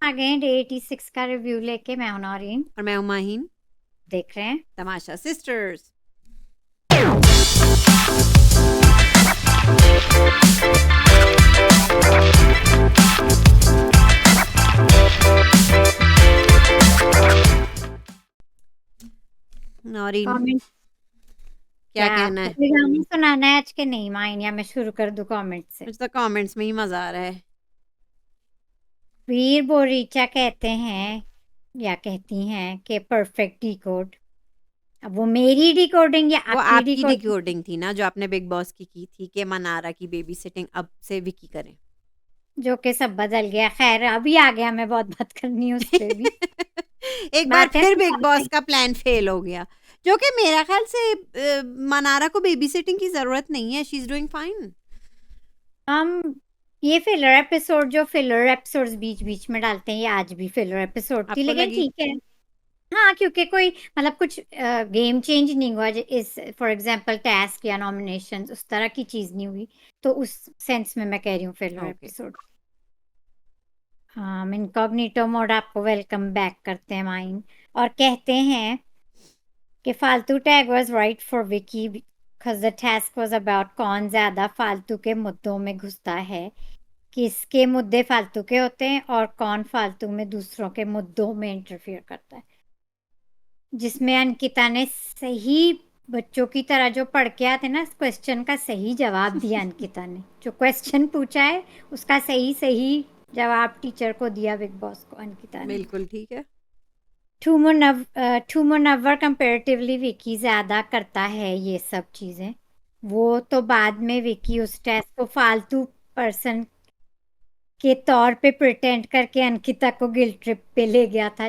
आ गए हैं डे 86 का रिव्यू लेके। मैं हूं नौरीन, और मैं उमाहीन, देख रहे हैं तमाशा सिस्टर्स। नौरीन, कमेंट। क्या क्या कहना आपको है? कोई गाना सुनाना है आज के? नहीं माइन, या मैं शुरू कर दूं कमेंट से? मुझे तो कमेंट्स में ही मजा आ रहा है। वीर बोरीचा कहते हैं या कहती हैं कि परफेक्ट डिकोड। अब वो मेरी डिकोडिंग या वो आपकी आपकी डिकोडिंग? डिकोडिंग थी ना, जो आपने बिग बॉस की थी कि मनारा की बेबी सिटिंग अब से विकी करें। जो कि सब बदल गया। खैर अभी आ गया, मैं बहुत बात करनी है उस पे भी। एक बार बातें फिर तो बिग बहुत बॉस का प्लान फेल हो गया, जो कि मेरा ख्याल से मनारा को बेबी सिटिंग की जरूरत नहीं है। She is doing fine. हम ये फिलर एपिसोड, जो फिलर एपिसोड्स बीच बीच में डालते हैं, ये आज भी फिलर एपिसोड थी, आपको लेकिन लगी? ठीक है। हाँ, क्योंकि कोई मतलब कुछ गेम चेंज नहीं हुआ। इस फॉर एग्जांपल टास्क या नॉमिनेशन उस तरह की चीज नहीं हुई, तो उस सेंस में मैं कह रही हूँ फिलर ओके। एपिसोड। हाँ, इनकॉग्निटो मोड आपको वेलकम बैक करते हैं माइन। और कहते हैं कि फालतू tag was right for Vicky because the task was about कौन ज्यादा फालतू के मुद्दों में घुसता है, किसके मुद्दे फालतू के होते हैं और कौन फालतू में दूसरों के मुद्दों में इंटरफियर करता है। जिसमें अंकिता ने सही बच्चों की तरह जो पढ़ के आते ना, क्वेश्चन का सही जवाब दिया। अंकिता ने जो क्वेश्चन पूछा है उसका सही सही जवाब टीचर को दिया, बिग बॉस को, अंकिता ने। बिल्कुल ठीक है। टू मुनव्वर कंपेरेटिवली विकी ज्यादा करता है ये सब चीजें। वो तो बाद में विकी उस टेस्ट को फालतू पर्सन के तौर पे प्रिटेंड करके अंकिता को गिल्ट ट्रिप पे ले गया था।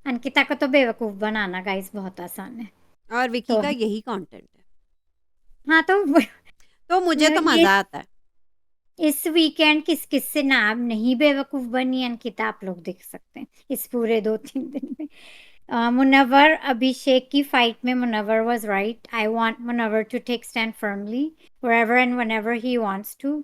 अंकिता को तो बेवकूफ बनाना गाइस बहुत आसान है। और विकी तो का यही कंटेंट है, हाँ, तो तो मुझे तो ये मजा आता है। इस वीकेंड किस किस से नाम नहीं बेवकूफ बनी अंकिता, आप लोग देख सकते हैं इस पूरे 2-3 दिन में। मुनव्वर अभिषेक की फाइट में Munawar was right. I want Munawar to take stand firmly wherever and whenever he wants to.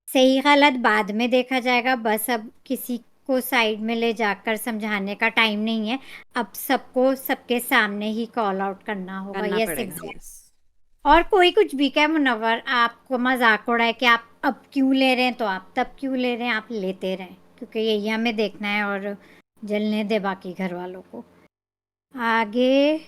सही गलत बाद में देखा जाएगा, बस अब किसी को साइड में ले जाकर समझाने का टाइम नहीं है। अब सबको सबके सामने ही कॉल आउट करना होगा। करना यस, पड़ेगा, एग्जैक्ट। यस। और कोई कुछ भी कहे, मुनव्वर आपको मजाक उड़ाए कि आप अब क्यों ले रहे हैं, तो आप तब क्यों ले रहे हैं, आप लेते रहें, क्योंकि यही हमें देखना है और जलने दे बाकी घर वालों को। आगे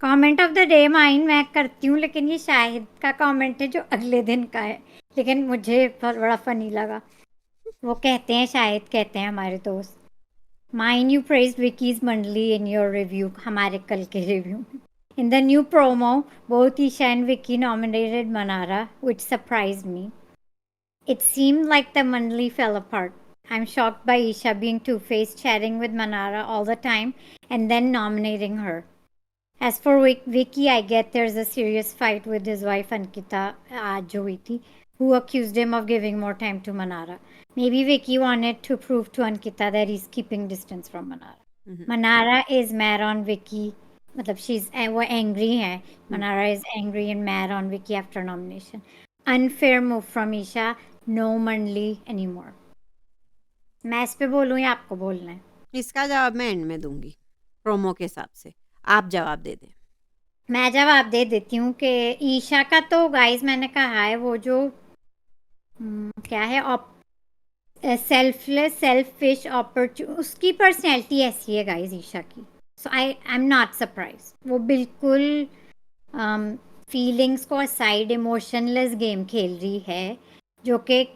comment of the day mine मैं करती हूँ, लेकिन ये शाहिद का कमेंट है जो अगले दिन का है, लेकिन मुझे बहुत बड़ा फनी लगा। वो कहते हैं, शाहिद कहते हैं हमारे दोस्त, माइन यू प्रेज विकीज मंडली इन योर रिव्यू, हमारे कल के रिव्यू में। In the new promo, both Isha and Vicky nominated Manara, which surprised me. It seemed like the Mandali fell apart. I'm shocked by Isha being two-faced, chatting with Manara all the time, and then nominating her. As for Vicky, I get there's a serious fight with his wife Ankita Johiti, who accused him of giving more time to Manara. Maybe Vicky wanted to prove to Ankita that he's keeping distance from Manara. Manara is mad on Vicky. मतलब she's वो angry है. Manara is angry and mad on Vicky after nomination. Unfair move from Isha. No Mandli anymore. मैं इस पे बोलूँ या आपको बोलना है? इसका जवाब मैं एंड में दूंगी, प्रोमो के हिसाब से। आप जवाब दे दें। मैं जवाब दे देती हूँ कि ईशा का तो गाइस मैंने कहा है, वो जो क्या है, सेल्फलेस सेल्फिश उसकी पर्सनैलिटी ऐसी है गाइस ईशा की। सो आई एम नॉट सरप्राइज। वो बिल्कुल फीलिंग्स को साइड इमोशनलेस गेम खेल रही है, जो कि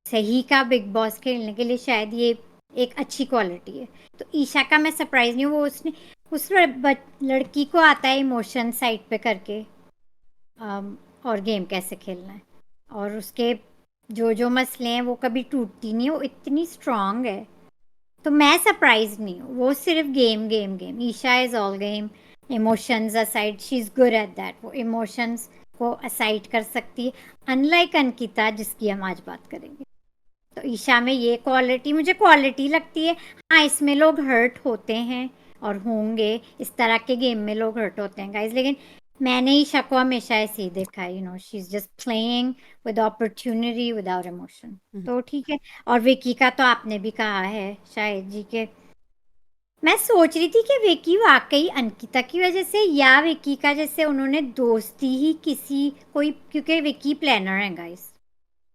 सही का बिग बॉस खेलने के लिए शायद ये एक अच्छी क्वालिटी है। तो ईशा का मैं सरप्राइज नहीं हूँ। वो उसने उस लड़की को आता है इमोशन साइड पे करके और गेम कैसे खेलना है, और उसके जो जो मसले हैं वो कभी टूटती नहीं है, वो इतनी स्ट्रांग है। तो मैं सरप्राइज नहीं हूँ। वो सिर्फ game game game, Isha is all game. Emotions aside she is good at that. वो इमोशंस को असाइड कर सकती है, अनलाइक अंकिता जिसकी हम आज बात करेंगे। तो ईशा में ये क्वालिटी मुझे क्वालिटी लगती है। हाँ, इसमें लोग हर्ट होते हैं और होंगे, इस तरह के गेम में लोग हर्ट होते हैं गाइज, लेकिन मैंने ईशा को हमेशा ऐसे ही देखा है, she is just playing with opportunity without emotion. Hmm. तो ठीक है। और विकी का तो आपने भी कहा है शायद जी के, मैं सोच रही थी कि विकी वाकई अंकिता की वजह से या विकी का जैसे उन्होंने दोस्ती ही किसी कोई, क्योंकि विकी प्लानर है गाइस,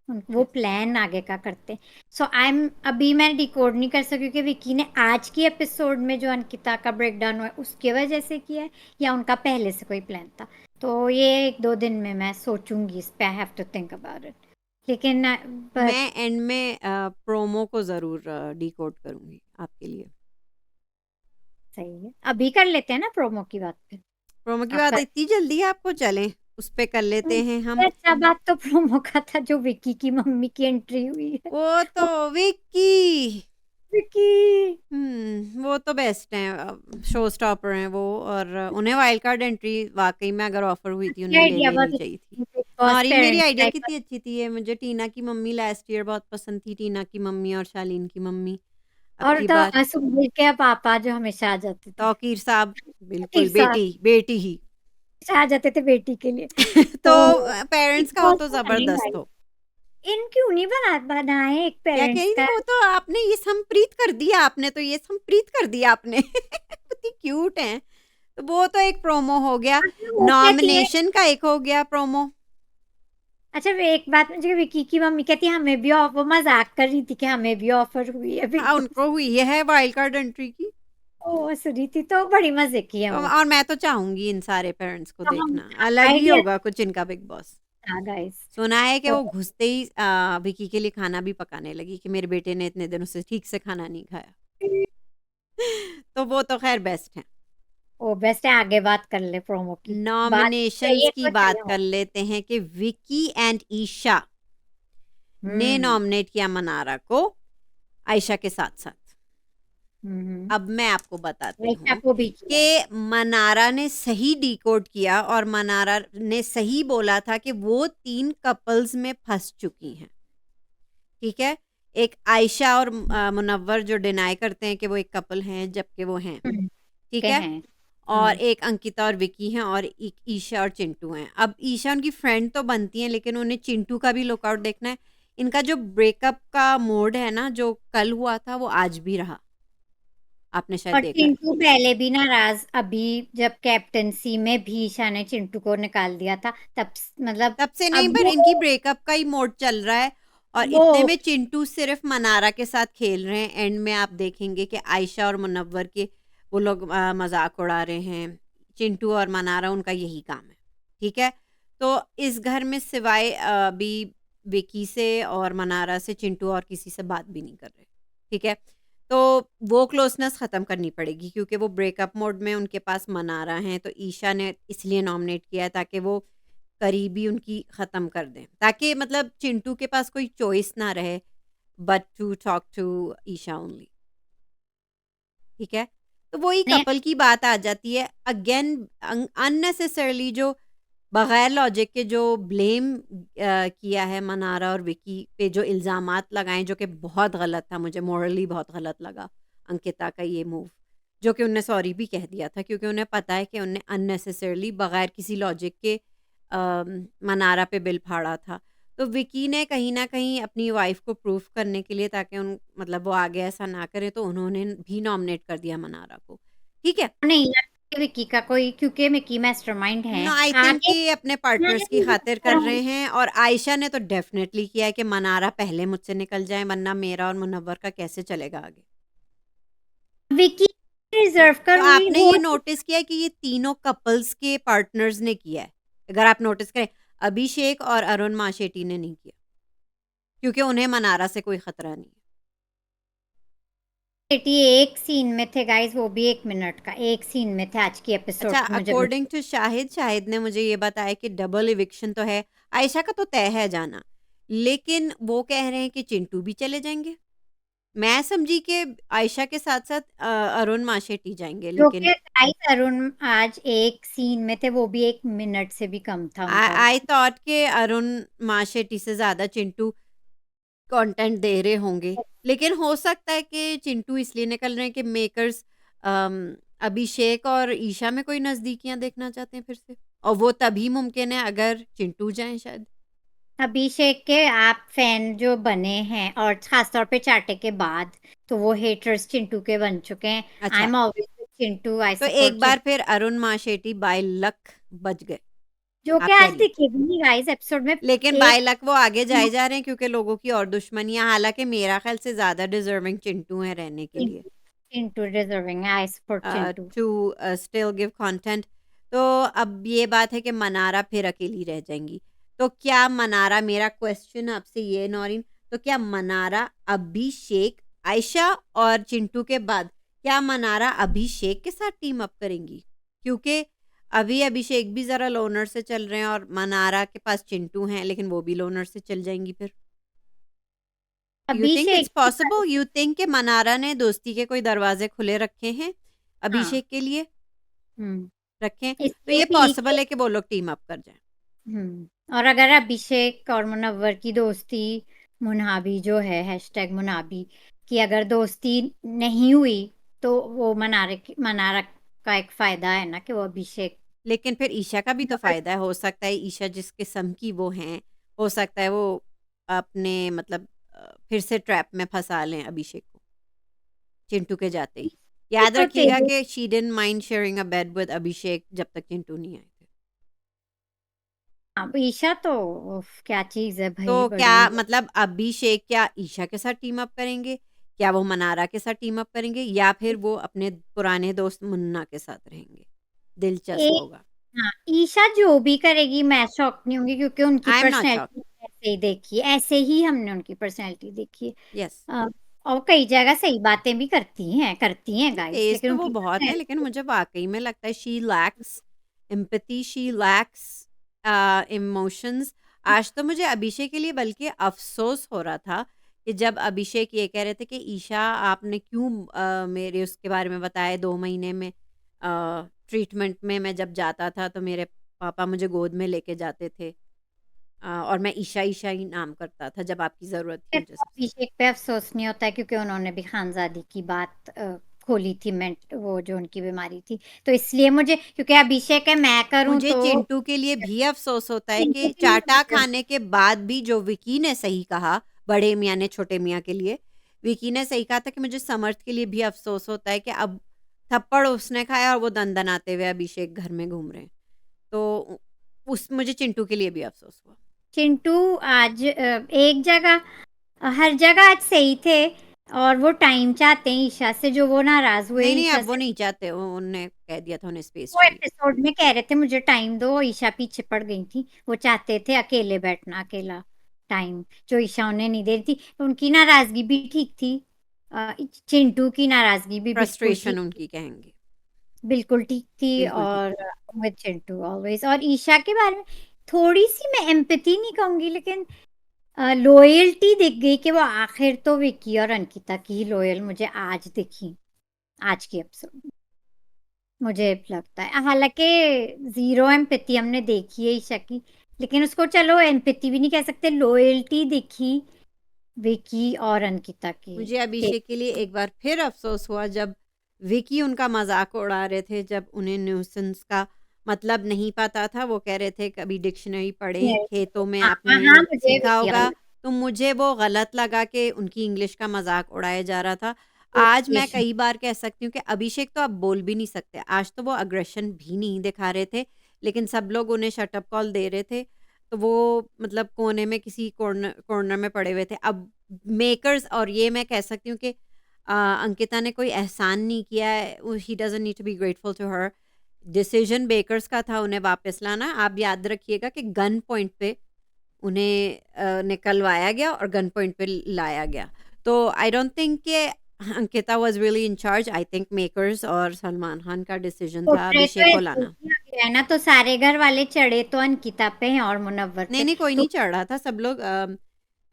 वो यस। प्लान आगे का करते हैं। सो आई एम, अभी मैं डिकोड नहीं कर सकती कि विकी ने आज की एपिसोड में जो अंकिता का ब्रेकडाउन हुआ है उसके वजह से किया है या उनका पहले से कोई प्लान था। तो ये 1-2 दिन में मैं सोचूंगी इस पे, I have to think about it. लेकिन मैं एंड में प्रोमो को जरूर डिकोड करूंगी आपके लिए। सही है, अभी कर लेते हैं ना प्रोमो की बात पे। प्रोमो की बात आपका इतनी जल्दी है आपको? चलें उस पे कर लेते हैं हम। सबसे अच्छा बात तो प्रोमो का था जो विकी की मम्मी की एंट्री हुई है। वो तो ओ विक्की। विकी। वो तो बेस्ट हैं, शो स्टॉपर हैं वो। और उन्हें वाइल्ड कार्ड एंट्री वाकई में अगर ऑफर हुई थी ये उन्हें ले आइडिया लेनी बहुत चाहिए थी। अच्छी थी, बिग बॉस और ये मेरी पेरेंट्स आइडिया टाइप का। कितनी अच्छी थी ये, मुझे टीना की मम्मी लास्ट ईयर बहुत पसंद थी, टीना की मम्मी और शालीन की मम्मी। अब और की बार तो सुनील के पापा जो हमेशा आ जाते थे, तौकीर साहब, एक बिल्कुल साथ बेटी बेटी ही। आ जाते थे बेटी के लिए। तो तो पेरेंट्स बिग का हो बॉस तो में जबरदस्त बनेगा, हो। इन क्यों नहीं बनाए एक क्या कह पेरेंट्स रही थी? का। वो तो आपने ये संप्रीत कर दिया, आपने तो ये संप्रीत कर दिया आपने। कितनी क्यूट है। तो वो तो एक प्रोमो हो गया। अच्छा वो कहती है, नॉमिनेशन का एक हो गया प्रोमो। अच्छा वो एक बात मुझे विकी की मम्मी कहती है हमें भी वो मजाक कर रही थी कि हमें भी ऑफर हुई है बिग हाँ, बॉस। उनको हुई है वाइल्ड कार्ड एंट्री की। ओ सुनी थी तो बड़ी मजे की है तो वो। और मैं तो चाहूंगी इन सारे पेरेंट्स को तो हम देखना, अलग ही आइडिया होगा कुछ इनका बिग बॉस। था गाइस। सुना है कि तो वो घुसते ही विकी के लिए खाना भी पकाने लगी कि मेरे बेटे ने इतने दिनों से ठीक से खाना नहीं खाया। तो वो तो खैर बेस्ट है। ओ बेस्ट है, आगे बात कर ले प्रोमो की। बात नॉमिनेशंस चाहिए की तो बात चले हो। कर लेते हैं कि विकी एंड ईशा ने हम्म। नॉमिनेट किया मनारा को आयशा के साथ साथ। हम्म। अब मैं आपको बताती आयशा हूँ को भी किया है। कि मनारा ने सही डिकोड किया और मनारा ने सही बोला था कि वो 3 कपल्स में फंस चुकी हैं। ठीक है? एक आयशा और मुनव्वर जो डिनाई करते हैं कि वो एक कपल हैं जबकि वो हैं। हम्म, ठीक के है? हैं। और हम्म। एक अंकिता और विकी हैं और एक ईशा और चिंटू हैं। अब ईशा उनकी फ्रेंड तो बनती हैं लेकिन उन्हें चिंटू का भी लुकआउट देखना है। इनका जो ब्रेकअप का मोड है ना, जो कल हुआ था वो आज भी रहा। आपने शायद और देखा है। चिंटू पहले भी नाराज, अभी जब कैप्टनसी में भी ईशा ने चिंटू को निकाल दिया था तब मतलब तब से नहीं, अब पर वो इनकी ब्रेकअप का ही मोड चल रहा है। और वो इतने में चिंटू सिर्फ मनारा के साथ खेल रहे हैं। एंड में आप देखेंगे कि आयशा और मुनव्वर के वो लोग मजाक उड़ा रहे हैं। चिंटू और मनारा उनका यही काम है। ठीक है? तो इस घर में सिवाय अभी विकी से और मनारा से चिंटू और किसी से बात भी नहीं कर रहे। ठीक है? तो वो क्लोजनेस ख़त्म करनी पड़ेगी क्योंकि वो ब्रेकअप मोड में उनके पास मनारा हैं। तो ईशा ने इसलिए नॉमिनेट किया है ताकि वो करीबी उनकी ख़त्म कर दें, ताकि मतलब चिंटू के पास कोई चॉइस ना रहे but to talk to Isha only. ठीक है? तो वही ने कपल की बात आ जाती है अगेन। अननेसेसरली जो बगैर लॉजिक के जो ब्लेम किया है मनारा और विकी पे, जो इल्ज़ामात लगाए जो कि बहुत गलत था, मुझे मॉरली बहुत गलत लगा अंकिता का ये मूव। जो कि उनने सॉरी भी कह दिया था क्योंकि उन्हें पता है कि उन्हें अननेसेसरली बगैर किसी लॉजिक के मनारा पे बिल फाड़ा था। तो विकी ने कहीं न कहीं अपनी वाइफ़ को प्रूफ करने के लिए, ताकि उन मतलब वो आगे ऐसा ना करे, तो उन्होंने भी नॉमिनेट कर दिया मनारा को। ठीक है? नहीं लगता कि विकी का कोई, क्योंकि विकी मास्टरमाइंड है नो, आई थिंक आगे। कि अपने पार्टनर्स की खातिर कर रहे हैं। और आयशा ने तो डेफिनेटली किया है कि मनारा पहले मुझसे निकल जाए, वरना मेरा और मुनव्वर का कैसे चलेगा आगे। विकी रिजर्व का तो रूल आपने हो। ये नोटिस किया है कि ये तीनों कपल्स के पार्टनर्स ने किया है? अगर आप नोटिस करें, अभिषेक और अरुण माशेटी ने नहीं किया क्योंकि उन्हें मनारा से कोई खतरा नहीं है। बेटी एक सीन में थे गाइस, वो भी 1 मिनट का एक सीन में थे आज की अच्छा, एपिसोड की मुझे अकॉर्डिंग टू शाहिद, शाहिद ने मुझे ये बताया कि डबल इविक्शन तो है। आयशा का तो तय है जाना, लेकिन वो कह रहे हैं कि चिंटू भी चले जाएंगे। मैं समझी कि आयशा के साथ-साथ अरुण माशेटी जाएँगे, जो लेकिन कि गाइस अरुण आज एक सीन में थे, वो भी 1 मिनट से भी कम था आई उनका। आई थॉट कि अरुण माशेटी से ज़्यादा चिंटू कंटेंट दे रहे होंगे। लेकिन हो सकता है कि चिंटू इसलिए निकल रहे हैं कि मेकर्स अभिषेक और ईशा में कोई नज़दीकियाँ देखना चाहते हैं फिर से। और वो तभी मुमकिन है अगर चिंटू जाएं शायद। अभिषेक के आप फैन जो बने हैं और खासतौर पे चाटे के बाद, तो वो हेटर्स चिंटू के बन चुके हैं। आई अच्छा, एम ऑलवेज चिंटू, आई तो सपोर्ट एक बार चिंटू। फिर अरुण माशेटी बाय लक बच गए, जो कि आप कह आज रही हैं। दिखे भी नहीं गाइस एपिसोड में लेकिन एक। बाय लक वो आगे जाए जा रहे हैं क्योंकि लोगों की और दुश्मनियां, हालांकि मेरा ख्याल से ज्यादा डिजर्विंग चिंटू है रहने के लिए, चिंटू चिंटू डिजर्विंग है, I support Chintu. To still give content. तो अब ये बात है कि मनारा फिर अकेली रह जाएंगी। तो क्या मनारा, मेरा क्वेश्चन आपसे ये नौरीन, तो क्या मनारा अभिषेक, आयशा और चिंटू के बाद क्या मनारा अभिषेक के साथ टीम अप करेंगी? क्योंकि अभी अभिषेक भी जरा लोनर से चल रहे हैं और मनारा के पास चिंटू हैं, लेकिन वो भी लोनर से चल जाएंगी फिर। यू थिंक इट्स अभिषेक की पॉसिबल? यू थिंक कि मनारा ने दोस्ती के कोई दरवाजे खुले रखे हैं हाँ। अभिषेक के लिए? हम्म। रखें तो इसलिए ये भी कि पॉसिबल है कि वो लोग टीम अप कर जाएं। और अगर अभिषेक और मुनव्वर की दोस्ती, मुनाबी जो है हैशटैग मुनाबी की अगर दोस्ती नहीं हुई, तो वो मनारा का एक फायदा है ना कि वो अभिषेक। लेकिन फिर ईशा का भी तो फायदा है, हो सकता है ईशा जिस किस्म की वो हैं, हो सकता है वो अपने मतलब फिर से ट्रैप में फंसा लें अभिषेक को चिंटू के जाते ही। याद तो रखिएगा कि she didn't mind sharing a bed with Abhishek जब तक चिंटू नहीं आए थे। अब ईशा तो उफ, क्या चीज है तो भाई, क्या बड़ी। मतलब अभिषेक क्या ईशा के साथ टीम अप करेंगे, क्या वो मनारा के साथ टीम अप करेंगे, या फिर वो अपने पुराने दोस्त मुन्ना के साथ रहेंगे? दिलचस्प एक होगा। हाँ, ईशा जो भी करेगी मैं शॉक नहीं होंगी, क्योंकि उनकी I am not shocked. Personality ऐसे ही देखी है, ऐसे ही हमने उनकी पर्सनैलिटी देखी है। यस। अ, और कई जगह सही बातें भी करती हैं गाइस, तेज लेकिन तो वो उनकी बहुत है, पर्सनैलिटी। लेकिन मुझे वाकई में लगता है she lakhs empathy, she lakhs emotions. आज तो मुझे अभिषेक के लिए बल्कि अफसोस हो रहा था कि जब अभिषेक ये कह रहे थे कि ईशा आपने क्यों मेरे उसके बारे में बताया, 2 महीने में ट्रीटमेंट में मैं जब जाता था तो मेरे पापा मुझे गोद में लेके जाते थे, और मैं ईशा ईशा ही नाम करता था जब आपकी ज़रूरत थी मुझे सबसे। अभिषेक पे अफसोस नहीं होता है, क्योंकि उन्होंने भी खानजादी की बात खोली थी, मेंट वो जो उनकी बीमारी थी, तो इसलिए मुझे, क्योंकि अभिषेक है मैं करूं मुझे तो। चिंटू के लिए भी अफ़सोस होता है चिंटू कि के लिए चाटा मुझे। खाने के बाद भी जो विकी ने सही कहा, बड़े मियाँ ने छोटे मियाँ के लिए, विकी ने सही कहा था कि मुझे समर्थ के लिए भी अफ़सोस होता है कि अब थप्पड़ उसने खाया और वो दन-दनाते हुए अभिषेक घर में घूम रहे हैं। तो उस मुझे चिंटू के लिए भी अफ़सोस हुआ। चिंटू आज एक जगह, हर जगह आज सही थे, और वो टाइम चाहते हैं ईशा से, जो वो नाराज हुए नहीं, नहीं, ईशा अब वो से। नहीं चाहते, उन्होंने कह दिया था उन्हें स्पेस वो चाहिए। एपिसोड में कह रहे थे मुझे टाइम दो, ईशा पीछे पड़ गई थी, वो चाहते थे अकेले बैठना, अकेला टाइम, जो ईशा उन्हें नहीं दे रही थी। तो उनकी नाराजगी भी ठीक थी। चिंटू की नाराजगी भी बिल्कुल फ्रस्ट्रेशन ठीक, उनकी कहेंगे। बिल्कुल ठीक थी। बिल्कुल ठीक और थी। With Chintu always. और ईशा के बारे में थोड़ी सी मैं एम्पैथी नहीं कहूंगी, लेकिन लॉयल्टी दिख गई कि वो आखिर तो विकी और अंकिता की ही लॉयल मुझे आज दिखी, आज की एपिसोड। मुझे लगता है हालांकि जीरो एम्पैथी हमने देखी है ईशा की, लेकिन उसको चलो एम्पैथी भी नहीं कह सकते, लॉयल्टी दिखी विकी और अंकिता की मुझे के। अभिषेक के लिए एक बार फिर अफ़सोस हुआ जब विकी उनका मज़ाक उड़ा रहे थे, जब उन्हें न्यूसेंस का मतलब नहीं पता था। वो कह रहे थे कभी डिक्शनरी पढ़ें, खेतों में हाँ हाँ आपने हाँ, मुझे सीखा विकी होगा। वाला तो मुझे वो गलत लगा कि उनकी इंग्लिश का मज़ाक उड़ाया जा रहा था। आज मैं irritation। कई बार कह सकती हूँ कि अभिषेक तो अब बोल भी नहीं सकते। आज तो वो अग्रेशन भी नहीं दिखा रहे थे, लेकिन सब लोग उन्हें शट अप कॉल दे रहे थे। तो वो मतलब कोने में किसी कॉर्नर कॉर्नर में पड़े हुए थे। अब मेकर्स, और ये मैं कह सकती हूँ कि अंकिता ने कोई एहसान नहीं किया है, he doesn't need to be grateful to her. Decision makers का था उन्हें वापस लाना। आप याद रखिएगा कि गन पॉइंट पे उन्हें निकलवाया गया और गन पॉइंट पे लाया गया। तो आई डोंट थिंक कि Ankita was really in charge. I think makers और सलमान खान का डिसीजन था पोर्ट्रेट तो अभिषेक को ऐसे लाना। ही आ गया है ना, तो सारे घर वाले चढ़े तो अंकिता पे हैं और मुनव्वर नहीं, पे। नहीं, कोई तो नहीं चढ़ रहा था, सब लोग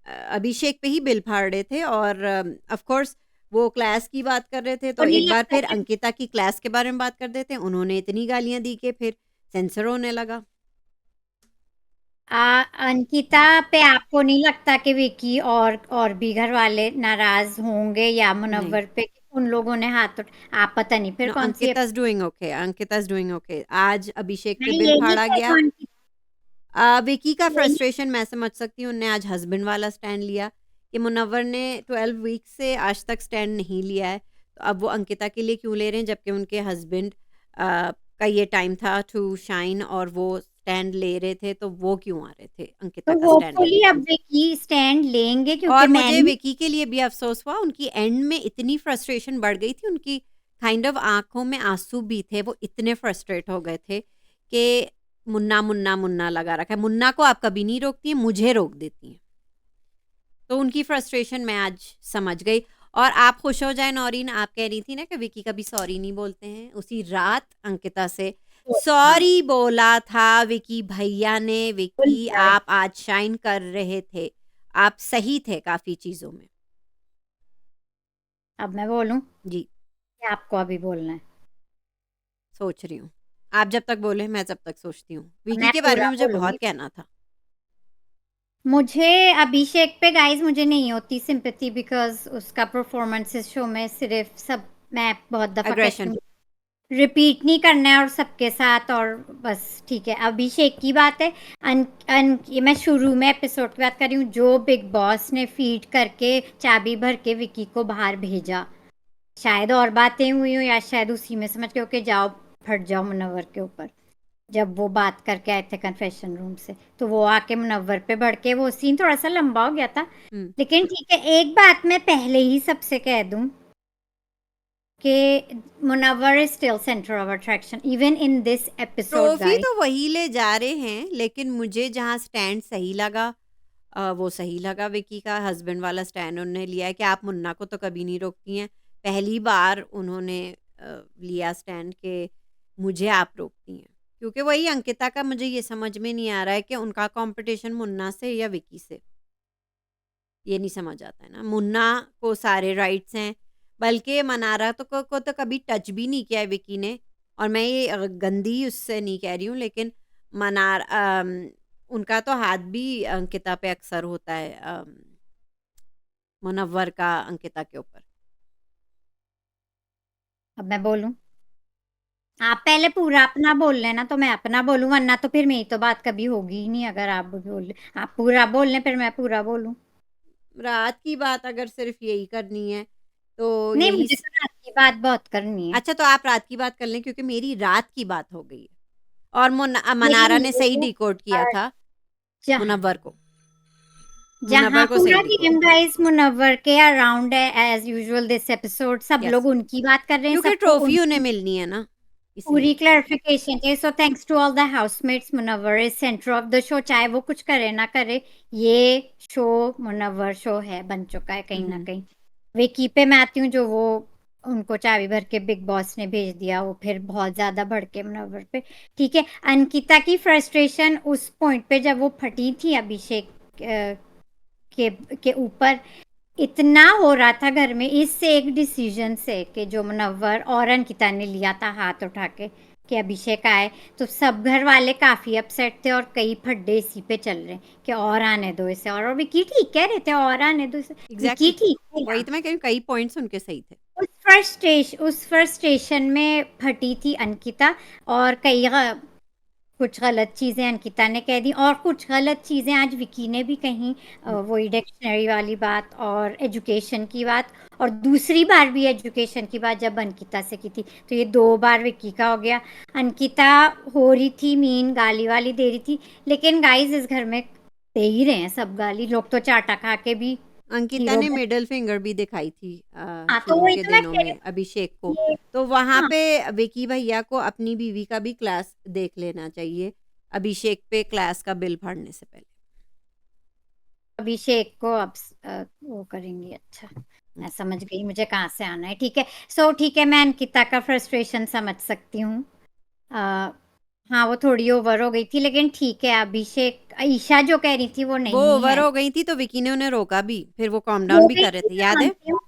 अभिषेक पे ही बिल फाड़ रहे थे। और ऑफ कोर्स वो क्लास की बात कर रहे थे, तो तो नहीं एक बार लगता फिर कि अंकिता की क्लास के बारे में बात कर देते हैं। उन्होंने इतनी गालियाँ दी कि फिर सेंसर होने लगा। अंकिता पे आपको नहीं लगता कि विकी और भी घर वाले नाराज होंगे, या नहीं, मुनव्वर पे कि उन लोगों ने हाथ आप पता नहीं फिर नो, कौन सी अंकिता's डूइंग ओके, अंकिता's डूइंग ओके। आज अभिषेक पे नहीं, बिल ये नहीं फाड़ा कह रहा गया। हूँ अंकिता, विकी का ये नहीं। फ्रस्ट्रेशन मैं समझ सकती हूँ, उन्होंने आज हस्बैंड वाला स्टैंड लिया कि मुनव्वर ने 12 वीक से आज तक स्टैंड नहीं लिया है, तो अब वो अंकिता के लिए क्यों ले रहे हैं, जबकि उनके हस्बैंड का ये टाइम था टू शाइन और वो स्टैंड ले रहे थे, तो वो क्यों आ रहे थे तो अंकिता का स्टैंड होपफुली लेने? अब विकी स्टैंड लेंगे, क्योंकि और मुझे मैंने विकी के लिए भी अफ़सोस हुआ, उनकी एंड में इतनी फ्रस्ट्रेशन बढ़ गई थी, उनकी काइंड ऑफ आँखों में आँसू भी थे, वो इतने फ्रस्ट्रेट हो गए थे कि मुन्ना, मुन्ना, मुन्ना लगा रखा है। मुन्ना को आप कभी नहीं रोकती हैं, मुझे रोक देती हैं। तो उनकी फ्रस्ट्रेशन मैं आज समझ गई। और आप खुश हो जाएँ नौरीन, आप कह रही थी ना कि विकी कभी सॉरी नहीं बोलते हैं। उसी रात अंकिता से हाँ, सॉरी बोला था विकी भैया ने, बोल विकी दिया है। आप आज शाइन कर रहे थे। आप सही थे काफ़ी चीज़ों में। अब मैं बोलूं जी, कि आपको अभी बोलना है? सोच रही हूँ। आप जब तक बोले मैं तब तक सोचती हूँ। अब विकी मैं के बारे में पूरा मुझे बोलूंगी। बहुत कहना था। मुझे अभिषेक पे गाइस मुझे नहीं होती सिंपैथी, बिकॉज उसका परफॉर्मेंस इस शो में सिर्फ सब, मैं बहुत दफा कहती एग्रेशन। हूँ, रिपीट नहीं करना है और सबके साथ, और बस ठीक है। अभिषेक की बात है, ये मैं शुरू में एपिसोड की बात कर रही हूँ, जो बिग बॉस ने फीड करके चाबी भर के विकी को बाहर भेजा, शायद और बातें हुई हो, या शायद उसी में समझ के ओके जाओ फट जाओ मुनव्वर के ऊपर, जब वो बात करके आए थे कन्फेशन रूम से, तो वो आके मुनव्वर पे भड़के, वो सीन थोड़ा सा लंबा हो गया था। हुँ। लेकिन ठीक है, एक बात मैं पहले ही सबसे कह दूं कि Munawar is still centre of attraction even in this episode trophy guys. तो वही ले जा रहे हैं, लेकिन मुझे जहाँ स्टैंड सही लगा वो सही लगा। विकी का हस्बैंड वाला स्टैंड उन्होंने लिया है कि आप मुन्ना को तो कभी नहीं रोकती हैं। पहली बार उन्होंने लिया स्टैंड कि मुझे आप रोकती हैं। क्योंकि वही अंकिता का मुझे ये समझ में नहीं आ रहा है कि उनका कॉम्पिटिशन मुन्ना से या विकी से, ये नहीं समझ आता है ना। मुन्ना को सारे राइट्स हैं, बल्कि मनारा को तो कभी टच भी नहीं किया है विकी ने। और मैं ये गंदी उससे नहीं कह रही हूँ, लेकिन उनका तो हाथ भी अंकिता पे अक्सर होता है, मुनव्वर का अंकिता के ऊपर। अब मैं बोलूं, आप पहले पूरा अपना बोल लेना तो मैं अपना बोलूं, वरना तो फिर मेरी तो बात कभी होगी ही नहीं। अगर आप बोल, आप पूरा बोल लें फिर मैं पूरा बोलूं। रात की बात अगर सिर्फ यही करनी है तो नहीं, यही मुझे तो रात की बात बहुत करनी है। अच्छा, तो आप रात की बात कर लें, क्योंकि मेरी रात की बात हो गई है और मेरी मनारा ने सही ये डिकोड किया था जहाँ मुनव्वर को। जहाँ मुनव्वर को सही पूरा डिकोड गेम किया। गाइस मुनव्वर के अराउंड है एज यूजुअल दिस एपिसोड, सब यस, लोग उनकी बात कर रहे हैं, क्योंकि सबको ट्रॉफी उन्हें उनकी मिलनी है ना, पूरी इसलिए। क्लैरिफिकेशन चाहिए। So thanks to all the housemates, Munawar is centre of the show, चाहे वो कुछ करे ना करे, ये शो मुनव्वर शो है, बन चुका है कहीं ना हम्म। कहीं। विकी पे मैं आती हूँ, जो वो उनको चाबी भर के बिग बॉस ने भेज दिया, वो फिर बहुत ज्यादा भड़के मुनव्वर पे। ठीक है, अंकिता की फ्रस्ट्रेशन उस पॉइंट पे जब वो फटी थी अभिषेक के ऊपर, इतना हो रहा था घर में इससे एक डिसीजन से कि जो मुनव्वर और अंकिता ने लिया था हाथ उठा के कि अभिषेक आए, तो सब घर वाले काफी अपसेट थे और कई फड्डे इसी पे चल रहे हैं कि और आने दो इसे, और विकी ठीक कह रहे थे और आने दो इसे। विकी एग्जैक्टली, ठीक है वही यहाँ, तो मैं कह रही हूँ, कई पॉइंट्स उनके सही थे। उस फ्रस्ट्रेशन में फटी थी अंकिता, और कई कुछ गलत चीज़ें अंकिता ने कह दी, और कुछ गलत चीज़ें आज विकी ने भी कहीं, वही डिक्शनरी वाली बात और एजुकेशन की बात, और दूसरी बार भी एजुकेशन की बात जब अंकिता से की थी, तो ये दो बार विकी का हो गया। अंकिता हो रही थी मीन, गाली वाली दे रही थी, लेकिन गाइस इस घर में दे ही रहे हैं सब गाली, लोग तो चाटा खा के भी अंकिता हीरो ने बन। मिडल फिंगर भी दिखाई थी हाँ, तो शुरू वही के तो मैं दिनों कह रही में अभिषेक को। हूँ, ये तो वहां हाँ, पे विकी भैया को अपनी बीवी का भी क्लास देख लेना चाहिए, अभिषेक पे क्लास का बिल फाड़ने से पहले। अभिषेक को अब वो करेंगी। अच्छा, हम्म। मैं समझ गई मुझे कहाँ से आना है। ठीक है, सो ठीक है, मैं अंकिता का फ्रस्ट्रेशन समझ सकती हूँ। अ, हाँ, वो थोड़ी ओवर हो गई थी, लेकिन ठीक है, अभिषेक ईशा जो कह रही थी वो वो नहीं ओवर है। हो गई थी तो विकी ने उन्हें रोका भी, फिर वो calm हो डाउन भी गई कर रहे थी थे, मैं याद है? मानती हूँ,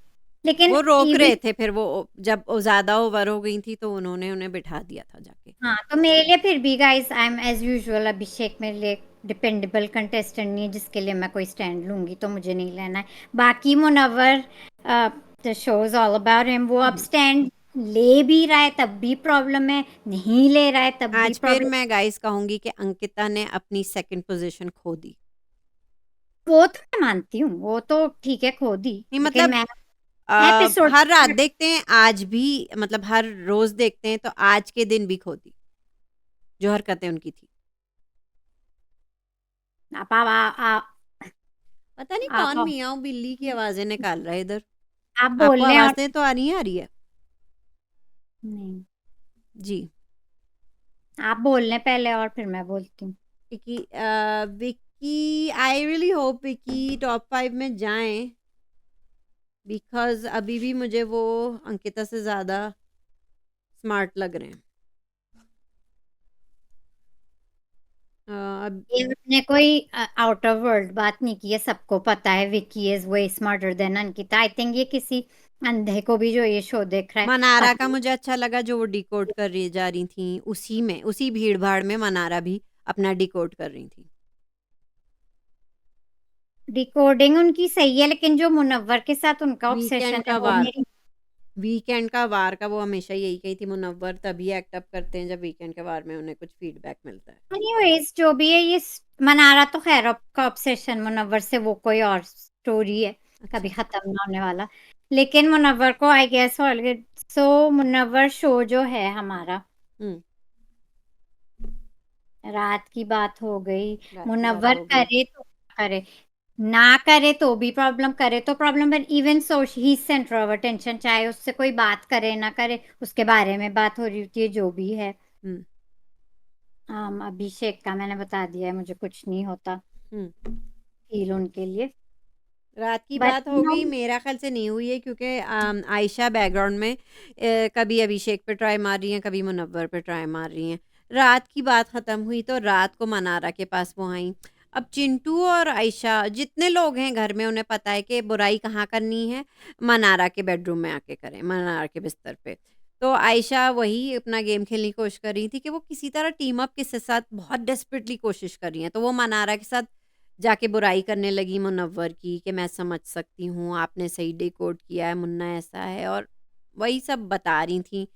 लेकिन वो रोक इवन रहे थे, फिर वो जब वो ज्यादा ओवर हो गई थी तो उन्होंने उन्हें बिठा दिया था जाके। हाँ, तो मेरे लिए फिर भी guys I am as usual, Abhishek मेरे लिए डिपेंडेबल कंटेस्टेंट नहीं है जिसके लिए मैं कोई स्टैंड लूंगी, तो मुझे नहीं लेना है। बाकी Munawar, the show is all about him, वो अब स्टैंड ले भी रहा है तब भी प्रॉब्लम है, नहीं ले रहा है तब भी आज फिर प्रॉब्लम। मैं गाइस कहूंगी कि अंकिता ने अपनी सेकंड पोजीशन खो दी। वो तो मैं मानती हूँ, वो तो ठीक है खो दी, नहीं लेकिन मतलब मैं एपिसोड हर रात देखते हैं, आज भी मतलब हर रोज देखते हैं, तो आज के दिन भी खो दी जो हरकतें उनकी थी। आप आ, आ, आ, पता नहीं आप कौन मियाँ बिल्ली की आवाजें निकाल रहा है इधर। आप आपको बोल रहे हैं और आवाजें तो आ रही है? नहीं, जी। आप बोल रहे हैं पहले और फिर मैं बोलती हूँ। Vicky Vicky, I really hope Vicky top 5 में जाएं, बिकॉज अभी भी मुझे वो अंकिता से ज्यादा स्मार्ट लग रहे हैं। अब ये आपने कोई आउट ऑफ वर्ल्ड बात नहीं की है, सबको पता है Vicky is way smarter than Ankita. I think ये किसी अंधे को भी जो ये शो देख रहा है मनारा का पता मुझे अच्छा लगा जो वो डिकोड कर रही जा रही थी, उसी में उसी भीड़ भाड़ में मनारा भी अपना डिकोड कर रही थी। डिकोडिंग उनकी सही है, लेकिन जो मुनव्वर के साथ उनका ऑब्सेशन वीकेंड है का वो वार, मेरी। वीकेंड का वार का वो हमेशा यही कही थी, मुनव्वर तभी एक्ट अप करते हैं जब वीकेंड के वार में उन्हें कुछ फीडबैक मिलता है। एनीवेज जो भी है, ये मनारा तो खैर का ऑब्सेशन मुनव्वर से वो कोई और स्टोरी है, कभी अच्छा। खत्म ना होने वाला। लेकिन मुनव्वर को I guess already, so Munawar show जो है हमारा, हम्म। रात की बात हो गई। रात की बात मुनव्वर हो गई। करे तो करे, ना करे तो भी प्रॉब्लम, करे तो problem, but even so he centre of attention, चाहे उससे कोई बात करे ना करे, उसके बारे में बात हो रही होती है जो भी है। हम्म। अभिषेक का मैंने बता दिया है, मुझे कुछ नहीं होता हम्म। फील उनके लिए। रात की बट बात हो गई, मेरा ख्याल से नहीं हुई है, क्योंकि आयशा बैकग्राउंड में कभी अभिषेक पे ट्राई मार रही हैं, कभी मुनव्वर पे ट्राई मार रही हैं। रात की बात ख़त्म हुई तो रात को मनारा के पास वो आई। अब चिंटू और आयशा जितने लोग हैं घर में उन्हें पता है कि बुराई कहाँ करनी है, मनारा के बेडरूम में आके करें, मनारा के बिस्तर पे। तो आयशा वही अपना गेम खेलने की कोशिश कर रही थी कि वो किसी तरह टीम अप किसके साथ बहुत डेस्परेटली कोशिश कर रही हैं, तो वो मनारा के साथ जाके बुराई करने लगी मुनव्वर की कि मैं समझ सकती हूँ, आपने सही डिकोड किया है, मुन्ना ऐसा है, और वही सब बता रही थी।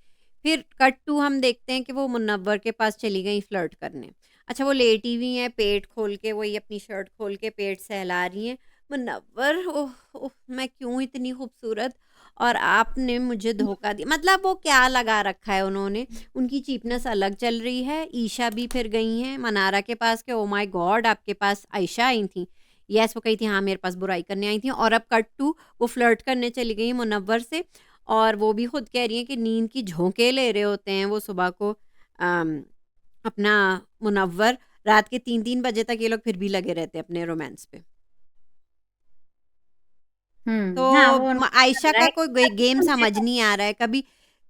फिर कट टू हम देखते हैं कि वो मुनव्वर के पास चली गई फ्लर्ट करने। अच्छा वो लेटी हुई हैं पेट खोल के, वही अपनी शर्ट खोल के पेट सहला रही हैं। मुनव्वर, ओह ओह मैं क्यों इतनी खूबसूरत और आपने मुझे धोखा दिया, मतलब वो क्या लगा रखा है उन्होंने। उनकी चीपनेस अलग चल रही है। ईशा भी फिर गई हैं मनारा के पास के, ओ माय गॉड आपके पास आयशा आई थी। यस वो कही थी हाँ मेरे पास बुराई करने आई थी, और अब कट टू वो फ्लर्ट करने चली गई मुनव्वर से। और वो भी खुद कह रही हैं कि नींद की झोंके ले रहे होते हैं वो सुबह को अपना मुनव्वर, रात के 3-3 बजे तक ये लोग फिर भी लगे रहते हैं अपने रोमांस पे। तो हाँ वो उनको आयशा लग रहा का है कोई गेम समझ नहीं आ रहा है। कभी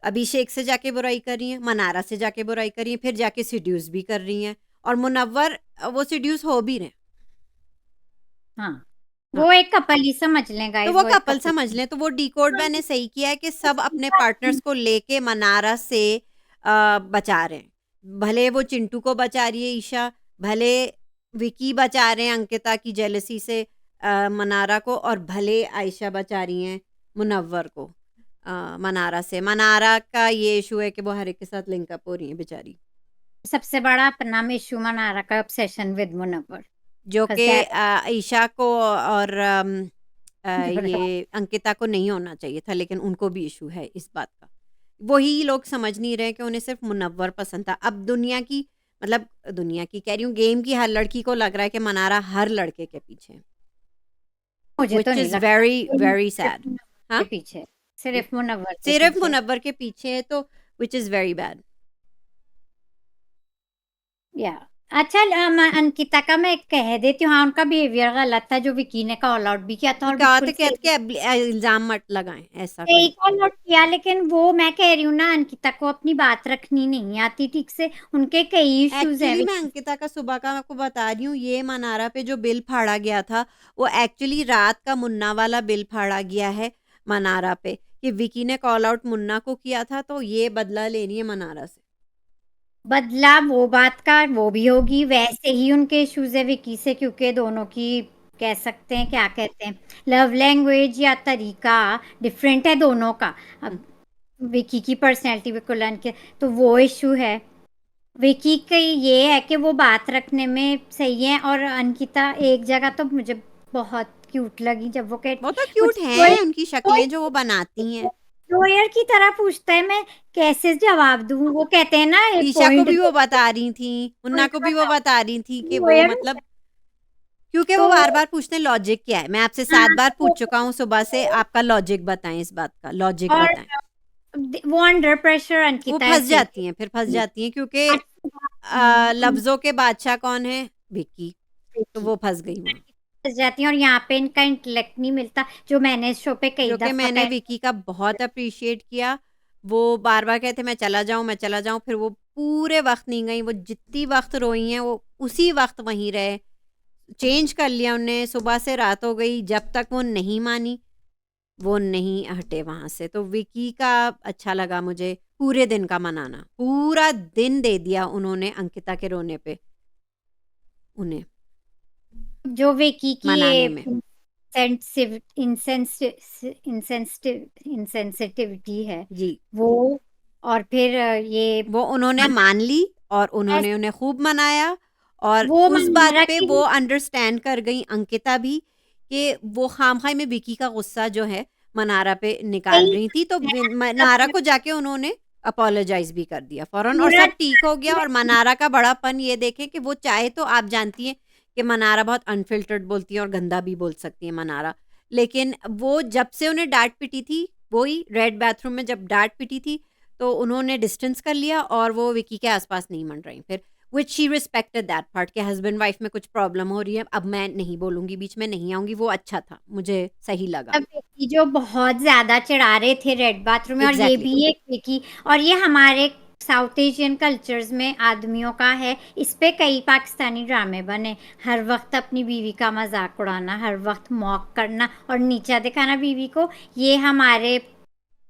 अभिषेक से जाके बुराई कर रही हैं, मनारा से जाके बुराई कर रही हैं, फिर जाके सिड्यूस भी कर रही हैं, और मुनव्वर वो सिड्यूस हो भी रहे हैं। हाँ हाँ, वो एक कपल ही समझ लें तो गाइस, वो वो एक कपल कपल। समझ लें। तो वो डिकोड हाँ, मैंने सही किया है कि सब उसकी अपने बात पार्टनर्स नहीं। को लेके मनारा से बचा रहे हैं। भले वो चिंटू को बचा रही है ईशा, भले विकी बचा रहे हैं अंकिता की जेलसी से मनारा को, और भले आयशा बचा रही हैं मुनव्वर को मनारा से। मनारा का ये इशू है कि वो हर एक के साथ लिंकअप हो रही है बेचारी, सबसे बड़ा अपना इशू मनारा का ऑब्सेशन विद मुनव्वर, जो because कि that ईशा को और ये अंकिता को नहीं होना चाहिए था, लेकिन उनको भी इशू है इस बात का। वही लोग समझ नहीं रहे कि उन्हें सिर्फ मुनव्वर पसंद था। अब दुनिया की, मतलब दुनिया की कह रही हूँ, गेम की हर लड़की को लग रहा है कि मनारा हर लड़के के पीछे है, मुझे तो व्हिच नहीं इज लगता वेरी वेरी सिर्फ सैड। मुनव्वर हाँ, के पीछे, सिर्फ मुनव्वर के सिर्फ पीछे। मुनव्वर के पीछे है, तो व्हिच इज वेरी बैड। या अच्छा, अंकिता का मैं कह देती हूँ, हाँ उनका बिहेवियर गलत था, जो विकी ने कॉल आउट भी किया था, और कहा बिल्कुल तो सही, कहते कि इल्जाम मत लगाएं, ऐसा सही कहीं। कॉल आउट किया। लेकिन वो मैं कह रही हूँ ना, अंकिता को अपनी बात रखनी नहीं आती ठीक से, उनके कई इश्यूज हैं एक्चुअली मैं विकी। अंकिता का सुबह का आपको बता रही हूँ, ये मनारा पे जो बिल फाड़ा गया था वो एक्चुअली रात का मुन्ना वाला बिल फाड़ा गया है मनारा पे, कि विकी ने कॉल आउट मुन्ना को किया था, तो ये बदला लेनी है मनारा से। बदला वो बात का वो भी होगी, वैसे ही उनके इश्यूज है विकी से, क्योंकि दोनों की कह सकते हैं, क्या कहते हैं, लव लैंग्वेज या तरीका डिफरेंट है दोनों का। हुँ, अब विकी की पर्सनैलिटी बिल्कुल के, तो वो इशू है। विकी का ये है कि वो बात रखने में सही है, और अंकिता एक जगह तो मुझे बहुत क्यूट लगी जब वो वो कहती तो कुछ क्यूट हैं, उनकी शक्लें जो वो बनाती हैं। लॉयर की तरह पूछता है, मैं कैसे जवाब दूं, वो कहते हैं ना एक ईशा को पॉइंट भी वो दो, बता रही थीं, मुन्ना को उल्टा भी वो था बता रही थी कि वो लॉयर। मतलब क्योंकि वो तो बार-बार पूछते हैं लॉजिक क्या है? मैं आपसे 7 हाँ, बार तो पूछ चुका हूँ सुबह से, आपका लॉजिक बताएँ इस बात का, लॉजिक और बताएँ। वो अंडर प्रेशर वो अंकिता फँस ऐसे ही जाती हैं, फिर फँस थी। जाती हैं क्योंकि हम्म, लफ्ज़ों के बादशाह कौन है? विक्की, तो देखी वो फँस गई वहाँ। फंस जाती हैं, और यहाँ पे इनका इंटेलेक्ट नहीं मिलता, जो मैंने इस शो पे कई जो कि दफा मैंने कह। विक्की का बहुत एप्रिशिएट किया। वो बार-बार कहते मैं चला जाऊँ, मैं चला जाऊँ, फिर वो पूरे वक़्त नहीं गईं, वो जितनी वक़्त रोई हैं, वो उसी वक़्त वहीं रहे। चेंज कर लिया उन्होंने, सुबह से रात हो गई, जब तक वो नहीं मानी, वो नहीं हटे वहाँ से। तो विक्की का अच्छा लगा मुझे, पूरे दिन का मनाना। पूरा दिन दे दिया उन्होंने अंकिता के रोने पे, उन्हें, जो विकी की मनाने ये में। इंसेंसिटिविटी है जी। वो, और फिर ये वो उन्होंने मान ली और उन्होंने उन्हें खूब मनाया और वो उस बात मंदारा पे की वो अंडरस्टैंड कर गई अंकिता भी कि वो खामख़ा में विकी का गुस्सा जो है मनारा पे निकाल सही रही थी, तो मनारा है, को जाके उन्होंने अपोलोजाइज़ भी कर दिया फ़ौरन और पूरा सब ठीक हो गया। और मनारा का बड़ापन ये देखें कि वो चाहे तो आप जानती हैं कि मनारा बहुत अनफ़िल्टर्ड बोलती है और गंदा भी बोल सकती है मनारा। लेकिन वो जब से उन्हें डाँट पिटी थी, वही रेड बाथरूम में जब डाँट पिटी थी, तो उन्होंने डिस्टेंस कर लिया और वो विकी के आसपास नहीं मंडराई फिर, which she respected that part कि हस्बैंड वाइफ में कुछ प्रॉब्लम हो रही है, अब मैं नहीं बोलूँगी, बीच में नहीं आऊँगी, वो अच्छा था, मुझे सही लगा। सब विकी जो बहुत ज्यादा चिढ़ा रहे थे रेड बाथरूम में, और ये एग्ज़ैक्टली। भी एक विकी, और ये हमारे साउथ एशियन कल्चर्स में आदमियों का है, इस पे कई पाकिस्तानी ड्रामे बने, हर वक्त अपनी बीवी का मजाक उड़ाना, हर वक्त मॉक करना और नीचा दिखाना बीवी को, ये हमारे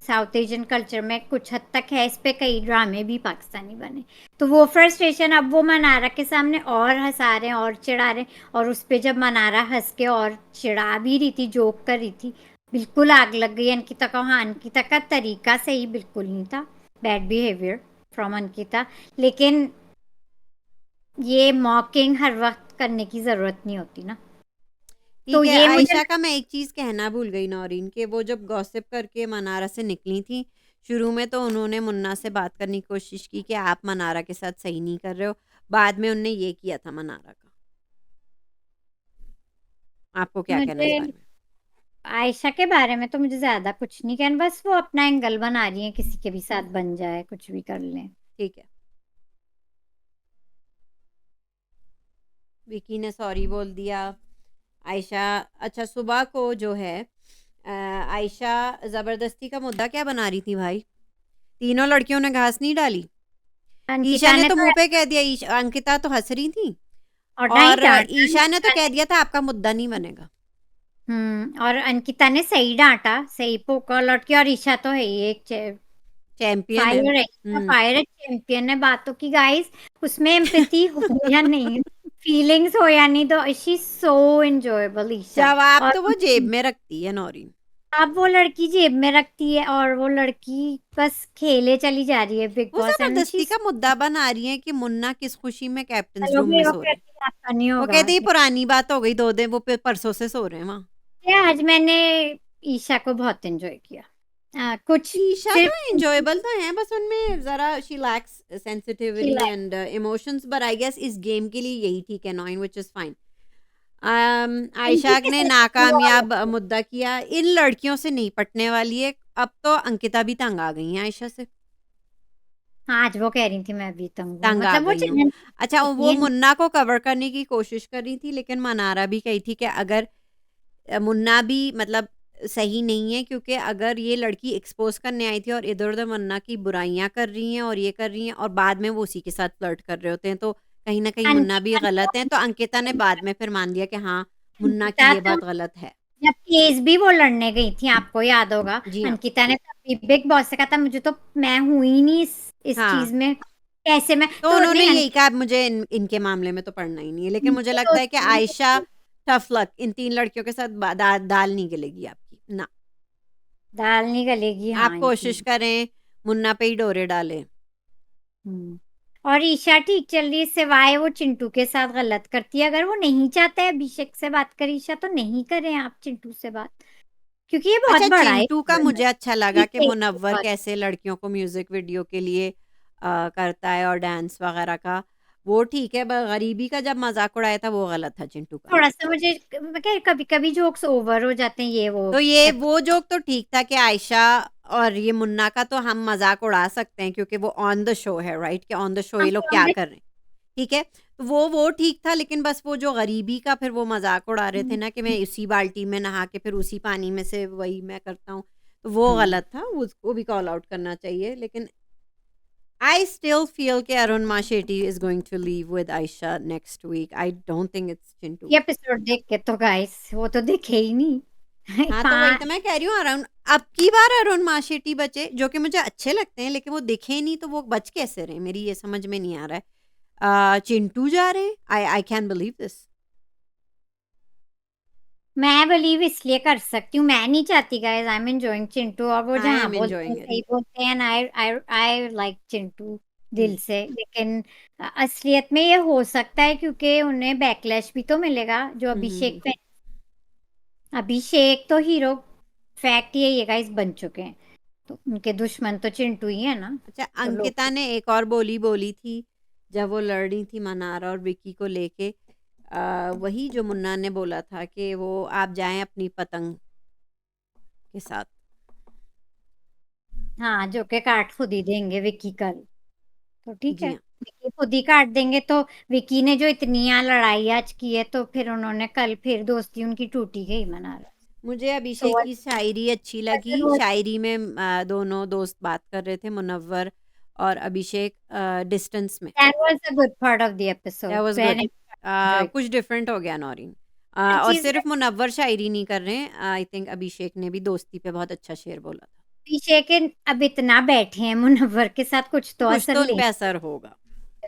साउथ एशियन कल्चर में कुछ हद तक है, इस पे कई ड्रामे भी पाकिस्तानी बने। तो वो फ्रस्ट्रेशन अब वो मनारा के सामने और हंसा रहे हैं और चिढ़ा रहे हैं, और उस पे जब मनारा हंस के और चिढ़ा भी रही थी, जोक कर रही थी, बिल्कुल आग लग गई अंकिता को। हाँ, अंकिता का तरीका सही बिल्कुल नहीं था, बैड बिहेवियर फ्रॉम अंकिता, लेकिन ये मॉकिंग हर वक्त करने की जरूरत नहीं होती ना, तो ठीक है, ये मुझे आयशा का मैं एक चीज़ कहना भूल गई नौरीन कि वो जब गॉसिप करके मनारा से निकली थी, शुरू में तो उन्होंने मुन्ना से बात करने की कोशिश की कि आप मनारा के साथ सही नहीं कर रहे हो, बाद में उन्होंने ये किया था मनारा का। आपको क्या कहना है इस मुझे बारे में? आयशा के बारे में तो मुझे ज्यादा कुछ नहीं कहना, बस वो अपना एंगल बना रही है, किसी के भी साथ बन जाए, कुछ भी कर लें। ठीक है। विकी ने सॉरी बोल दिया। आयशा अच्छा सुबह को जो है आयशा ज़बरदस्ती का मुद्दा क्या बना रही थी भाई? तीनों लड़कियों ने घास नहीं डाली। ईशा अंकिता ने ने तो तो मुँह पे कह दिया अंकिता तो हँस रही थी और नहीं और डांटा ईशा ने तो अंकिता कह ने। दिया था आपका मुद्दा नहीं बनेगा। और अंकिता ने सही डांटा, सही पोका लौट के, और ईशा तो है ही एक चैंपियन है। फायर है, फायर है, चैंपियन है बातों की गाइस, उसमें एम्पैथी हो या नहीं, फीलिंग्स हो या नहीं, तो शी सो एंजॉयबल ईशा। जवाब और तो वो जेब में रखती है नौरीन। अब वो लड़की जेब में रखती है, और वो लड़की बस खेले चली जा रही है बिग वो बॉस, एंड शी ज़बरदस्ती का मुद्दा बना रही है कि मुन्ना किस खुशी में कैप्टन्स रूम में चलोगे, वो सो रहे हैं। कहती है आपका नहीं वो होगा। कहती है पुरानी बात हो गई 2 दिन वो परसों से सो रहे हैं वहाँ। ये आज मैंने ईशा को बहुत एंजॉय किया, कुछ ईशा तो सिर्फ एन्जॉयबल तो है, बस उनमें ज़रा शी लैक्स सेंसिटिविटी खिला and emotions but I guess इस गेम के लिए यही ठीक है नॉइन व्हिच इज़ फाइन। इनकी आयशा ने नाकामयाब मुद्दा किया, इन लड़कियों से नहीं पटने वाली है, अब तो अंकिता भी तंग आ गई हैं आयशा से, हाँ, आज वो कह रही थी मैं भी तंग हूँ, तंग आ मतलब वो गई हूँ। चैनल अच्छा होती वो है। मुन्ना को कवर करने की कोशिश कर रही थी लेकिन मनारा भी कही थी कि अगर मुन्ना भी मतलब सही नहीं है क्योंकि अगर ये लड़की एक्सपोज़ करने आई थी और इधर-उधर मुन्ना की बुराइयाँ कर रही हैं और ये कर रही हैं और बाद में वो उसी के साथ फ्लर्ट कर रहे होते हैं, तो कहीं न कहीं मुन्ना भी अंकिता गलत है। तो अंकिता ने बाद में फिर मान लिया कि हाँ, मुन्ना की अंकिता ये तो बात गलत है। जब केस भी वो लड़ने गई थी, आपको याद होगा, जी हाँ। अंकिता ने तभी बिग बॉस से कहा था मुझे तो, मैं हूं ही नहीं इस हाँ, चीज में कैसे मैं तो तो उन्होंने नहीं यही कहा मुझे इनके मामले में तो पढ़ना ही नहीं है, लेकिन मुझे इनकी लगता है कि दोस्ती आयशा में टफ लक, इन 3 लड़कियों के साथ दाल नहीं गलेगी आपकी, ना। दाल नहीं गलेगी, आप हाँ इनकी। कोशिश करें मुन्ना पे ही डोरे डालें। हम्म। और ईशा ठीक चल रही है, सिवाय वो चिंटू के साथ गलत करती है। अगर वो नहीं चाहता है अभिषेक से बात करे ईशा, तो नहीं करें आप चिंटू से बात, क्योंकि ये बहुत अच्छा, बड़ा है। चिंटू का मुझे अच्छा लगा कि ये मुनव्वर बहुत कैसे लड़कियों को म्यूजिक वीडियो के लिए करता है और डांस वगैरह का, वो ठीक है, गरीबी का जब मजाक उड़ाया था वो गलत था चिंटू का। थोड़ा सा मुझे कभी कभी जोक्स ओवर हो जाते हैं, ये वो तो ये वो जोक तो ठीक था कि आयशा और ये मुन्ना का तो हम मजाक उड़ा सकते हैं क्योंकि वो ऑन द शो है, राइट, कि ऑन द शो ये लोग क्या कर रहे हैं, ठीक है। तो वो ठीक था, लेकिन बस वो जो गरीबी का फिर वो मजाक उड़ा रहे थे ना कि मैं इसी बाल्टी में नहा के फिर उसी पानी में से वही मैं करता हूँ, तो वो गलत था, उसको भी कॉल आउट करना चाहिए। लेकिन आई स्टिल फील कि Arunima Shetty is going to leave with Ayesha next week. I don't think it's Chintu. ये एपिसोड देख के तो गाइस वो तो दिखे ही नहीं। हाँ, तो वही तो मैं कह रही हूँ, अरुण अब की बार अरुण माशेटी बचे, जो कि मुझे अच्छे लगते हैं, लेकिन वो दिखे ही नहीं, तो वो बच कैसे रहे, मेरी ये समझ में नहीं आ रहा है। चिंटू जा रहे हैं, आई कैन बिलीव दिस। मैं बिलीव इसलिए कर सकती हूँ, मैं नहीं चाहती guys, I am enjoying Chintu. और वो आई जहाँ एम बोलते हैं एंजॉयिंग इट। सही बोलते हैं, आई आई आई लाइक चिंटू दिल से। लेकिन असलियत में ये हो सकता है क्योंकि उन्हें बैकलैश भी तो मिलेगा जो अभिषेक पे। अभिषेक तो हीरो फैक्ट ये गाइस बन चुके हैं, तो उनके दुश्मन तो चिंटू ही है ना। अच्छा, तो अंकिता लोग ने एक और बोली बोली थी जब वो लड़ रही थी मनारा और विकी को लेके, वही जो मुन्ना ने बोला था कि वो आप जाएं अपनी पतंग के साथ। हाँ, जो के काट खुद ही देंगे विकी कल, तो ठीक है। जी हाँ, विकी खुद ही काट देंगे तो। विकी ने जो इतनी यहाँ लड़ाई आज की है, तो फिर उन्होंने कल फिर दोस्ती उनकी टूटी गई मना रहा। मुझे तो अभिषेक की शायरी अच्छी लगी। शायरी में दोनों दोस्त बात कर रहे थे, मुनव्वर और अभिषेक, डिस्टेंस में। that was a good part of the that episode, was good. मैंने enjoy कुछ डिफरेंट हो गया नौरीन। हर और चीज में। सिर्फ मुनव्वर शायरी नहीं कर रहे हैं, आई थिंक अभिषेक ने भी दोस्ती पे बहुत अच्छा शेर बोला था। पीछे के अब इतना बैठे हैं मुनव्वर के साथ, कुछ तो कुछ असर तो उन पे लेंगे असर होगा।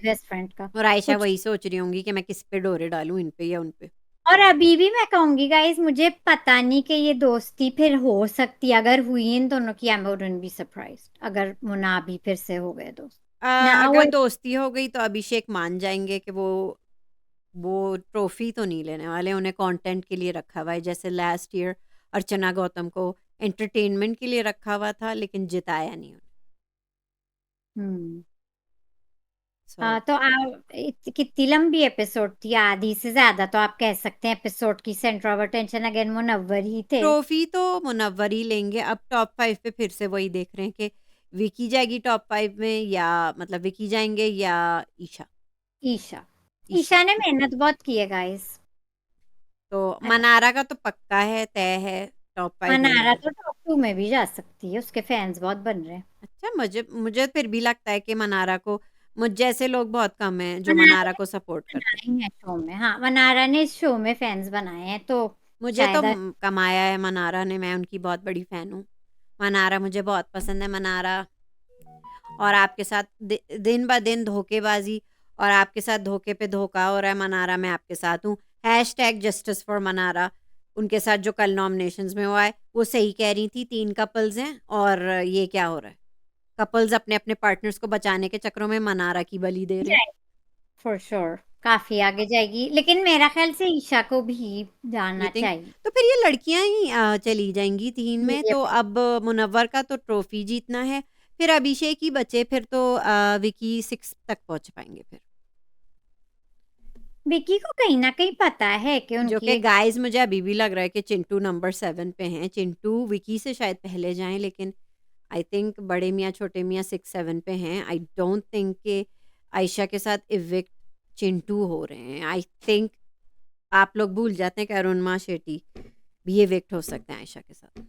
बेस्ट फ्रेंड का। और आयशा कुछ। वही सोच रही होंगी कि मैं किस पे डोरे डालूं, इन पे या उन पे। और अभी भी मैं कहूंगी गाइस, मुझे पता नहीं कि ये दोस्ती फिर हो सकती है। अगर हुई इन दोनों की, आई वुडंट बी सरप्राइज्ड अगर मुना भी फिर से हो गए दोस्त ना वो। अगर दोस्ती हो गई तो अभिषेक मान जाएंगे कि वो ट्रॉफी तो नहीं लेने वाले, उन्हें कंटेंट के लिए रखा हुआ है, जैसे लास्ट ईयर अर्चना गौतम को एंटरटेनमेंट के लिए रखा हुआ था लेकिन जिताया नहीं उन्हें। हम्म। सो हाँ तो कितनी लंबी एपिसोड थी, आधी से ज्यादा तो आप कह सकते हैं। एपिसोड की centre of attention again Munawar ही थे। ट्रॉफी तो मुनव्वर ही लेंगे। अब टॉप 5 पे फिर से वही देख रहे हैं कि विकी जाएगी टॉप 5 में, या मतलब विकी जाएंगे या ईशा। ईशा। ईशा, ईशा ने मेहनत बहुत की है गाइस। तो मनारा का तो पक्का है, तय है, टॉप 5 में मनारा जाएगी। तो टॉप 2 में भी जा सकती है, उसके फैंस बहुत बन रहे हैं। अच्छा, मुझे मुझे फिर भी लगता है कि मनारा को, मुझ जैसे लोग बहुत कम हैं जो मनारा मनारा ने को सपोर्ट करते हैं। बनाए हैं शो में, हाँ मनारा ने इस शो में फैंस बनाए हैं, तो मुझे तो शायद कमाया है मनारा ने, मैं उनकी बहुत बड़ी फैन हूँ। मनारा मुझे बहुत पसंद है, मनारा। और आपके साथ दिन ब दिन धोखेबाजी, और आपके साथ धोखे पे धोखा हो रहा है मनारा, मैं आपके साथ हूँ। Hashtag justice for Mannara. उनके साथ जो कल नॉमिनेशंस में हुआ है वो सही कह रही थी, 3 कपल्स हैं और ये क्या हो रहा है, कपल्स अपने अपने पार्टनर्स को बचाने के चक्रों में मनारा की बलि दे रहे हैं। फॉर श्योर काफी आगे जाएगी, लेकिन मेरा ख्याल से ईशा को भी यू जाना थिंक? चाहिए। तो फिर ये लड़कियां ही चली जाएंगी 3 में, ये तो अब मुनव्वर का तो ट्रॉफी जीतना है, फिर अभिषेक ही बचे, फिर तो विकी 6 तक पहुंच पाएंगे फिर। विकी को कहीं ना कहीं पता है कि जो उनकी कि एक। गाइस मुझे अभी भी लग रहा है कि चिंटू नंबर 7 पे हैं, चिंटू विकी से शायद पहले जाएं, लेकिन आई थिंक बड़े मियाँ छोटे मियाँ 6-7 पे हैं। आई डोंट थिंक कि आयशा के साथ इविक्ट चिंटू हो रहे हैं। आई थिंक आप लोग भूल जाते हैं कि अरुणिमा शेट्टी भी इविक्ट हो सकते हैं आयशा के साथ।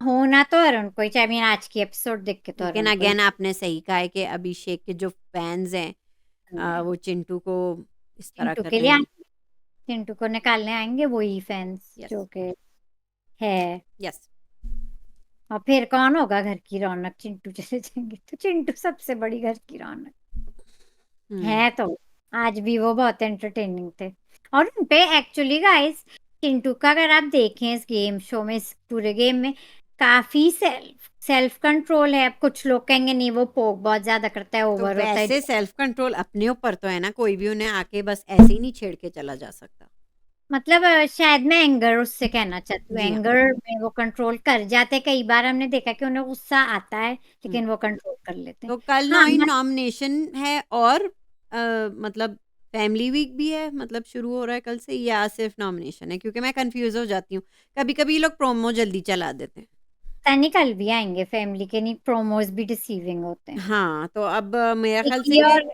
होना तो अरुण को ही चाहिए, I mean, आज की एपिसोड देख के तो लेकिन अरुण को ही। अगेन आपने सही कहा है कि अभिषेक के जो फैंस हैं, वो चिंटू को इस तरह चिंटू कर के रहे लिए हैं। चिंटू को निकालने आएंगे वही फैंस यस, जो के है। यस। और फिर कौन होगा घर की रौनक, चिंटू चले जाएंगे तो। चिंटू सबसे बड़ी घर की रौनक। हम्म। है तो आज भी वो बहुत एंटरटेनिंग थे। और उनपे एक्चुअली गाइस, चिंटू का अगर आप देखें इस गेम शो में, इस पूरे गेम में काफी सेल्फ सेल्फ कंट्रोल है। अब कुछ लोग कहेंगे नहीं वो पोक बहुत ज्यादा करता है, तो ओवर होता है। वैसे सेल्फ कंट्रोल अपने ऊपर तो है ना, कोई भी उन्हें आके बस ऐसे ही नहीं छेड़ के चला जा सकता। मतलब शायद मैं एंगर उससे कहना चाहती हूँ, जी हाँ। एंगर में वो कंट्रोल कर जाते। कई बार हमने देखा कि उन्हें गुस्सा आता है हम्म। लेकिन वो कंट्रोल कर लेते हैं। तो कल हाँ नॉमिनेशन है और मतलब फैमिली वीक भी है, मतलब शुरू हो रहा है कल से, या सिर्फ नॉमिनेशन है? क्योंकि मैं कंफ्यूज हो जाती हूँ, कभी कभी ये लोग प्रोमो जल्दी चला देते हैं। सनी कल भी आएंगे, फैमिली के नहीं, प्रोमोज भी डिसीविंग होते हैं। हाँ, तो अब मेरा ख्याल विकी से और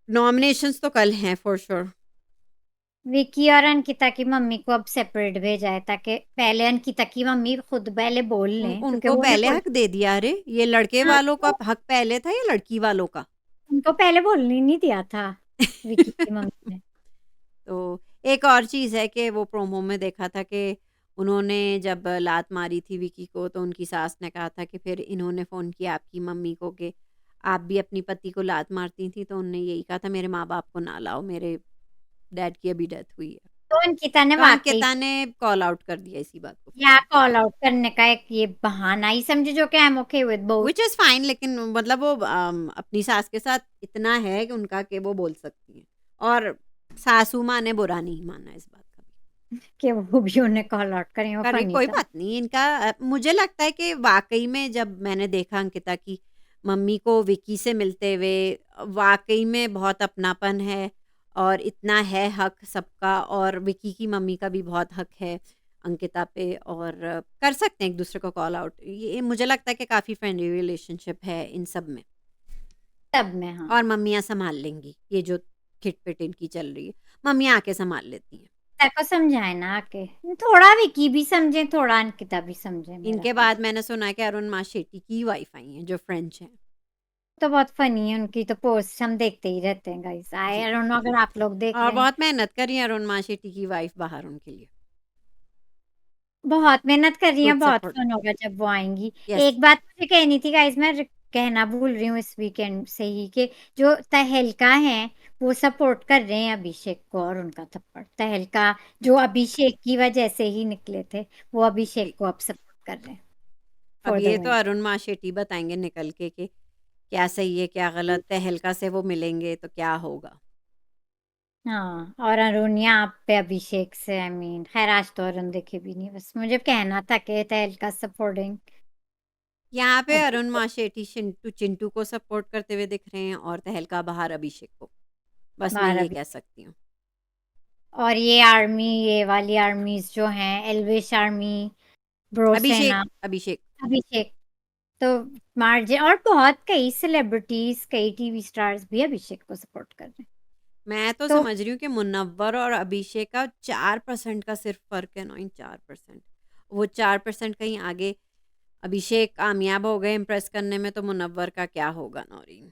नॉमिनेशंस तो कल हैं फॉर श्योर। विकी और अंकिता की मम्मी को अब सेपरेट भेजा है, ताकि पहले अंकिता की मम्मी खुद पहले बोल लें, क्योंकि उनको वो उन्हें पहले बोल। हक दे दिया? अरे ये लड़के हाँ, वालों का तो हक पहले था या लड़की वालों का? उनको पहले बोलने नहीं दिया था विकी की मम्मी ने। तो एक और चीज़ है कि वो प्रोमो में देखा था कि उन्होंने जब लात मारी थी विकी को, तो उनकी सास ने कहा था कि फिर इन्होंने फ़ोन किया आपकी मम्मी को कि आप भी अपनी पति को लात मारती थी, तो उन्होंने यही कहा था मेरे माँ बाप को ना लाओ, मेरे डैड की अभी डेथ हुई है। तो अंकिता ने तो वाकई अंकिता ने कॉल आउट कर दिया इसी बात को फिर। या कॉल आउट करने का एक ये बहाना ही समझे, जो कि I am okay with both. Which is fine, लेकिन मतलब वो अपनी सास के साथ इतना है कि उनका कि वो बोल सकती हैं, और सासू माँ ने बुरा नहीं माना इस बात का भी। कि वो भी उन्हें कॉल आउट करें, वो अरे फनी कोई था। बात नहीं इनका, मुझे लगता है कि वाकई में जब मैंने देखा अंकिता की मम्मी को विकी से मिलते हुए, वाकई में बहुत अपनापन है, और इतना है हक सबका, और विकी की मम्मी का भी बहुत हक है अंकिता पे, और कर सकते हैं एक दूसरे को कॉल आउट। ये मुझे लगता है कि काफ़ी फ्रेंडली रिलेशनशिप है इन सब में, तब में हाँ, और मम्मियाँ संभाल लेंगी ये जो खिटपिट इनकी चल रही है, मम्मियाँ आके संभाल लेती हैं। तेरे को समझाए ना आके, थोड़ा विकी भी समझे, थोड़ा अंकिता भी समझे मेरा इनके ख्याल। बाद मैंने सुना है कि अरुण माशेट्टी की वाइफ आई हैं जो फ्रेंच हैं। तो बहुत फनी है उनकी तो पोस्ट, हम देखते ही रहते हैं गाइस। जी। आई डोंट नो अगर आप लोग देख और रहे हैं। बहुत मेहनत करी है अरुण माशेट्टी की वाइफ बाहर उनके लिए। बहुत मेहनत कर रही है, गुड बहुत सपोर्ट। फन होगा जब वो आएंगी। यस। एक बात मुझे कहनी थी गाइस, मैं कहना भूल रही हूँ इस वीकेंड से ही, कि जो तहलका है वो सपोर्ट कर रहे हैं अभिषेक को, और उनका थप्पड़ तहलका जो अभिषेक की वजह से ही निकले थे, वो जी। अभिषेक को अब सपोर्ट कर रहे हैं अब फॉर द ये तो विन। अरुण माशेट्टी बताएंगे निकल के कि क्या सही है क्या गलत, तहलका से वो मिलेंगे तो क्या होगा। हाँ, और अरुण यहाँ पे अभिषेक से, आई मीन खैर आज तो अरुण देखे भी नहीं, बस मुझे कहना था कि तहलका सपोर्टिंग यहाँ पे अरुण अभिषेक माशेट्टी चिंटू चिंटू को सपोर्ट करते हुए दिख रहे हैं, और तहलका बाहर अभिषेक को। बस मैं बाहर ये अभी। कह सकती हूँ। और ये आर्मी, ये वाली आर्मीज जो हैं, एल्विश आर्मी, अभिषेक ब्रोसेना, अभिषेक। अभिषेक, तो मार्जिन और बहुत कई सेलिब्रिटीज, कई टीवी स्टार्स भी अभिषेक को सपोर्ट कर रहे हैं। मैं तो तो समझ रही हूँ कि मुनव्वर और अभिषेक का 4% का सिर्फ फर्क है ना, इन 4%। वो 4% कहीं आगे अभिषेक कामयाब हो गए इम्प्रेस करने में, तो मुनव्वर का क्या होगा नौरीन?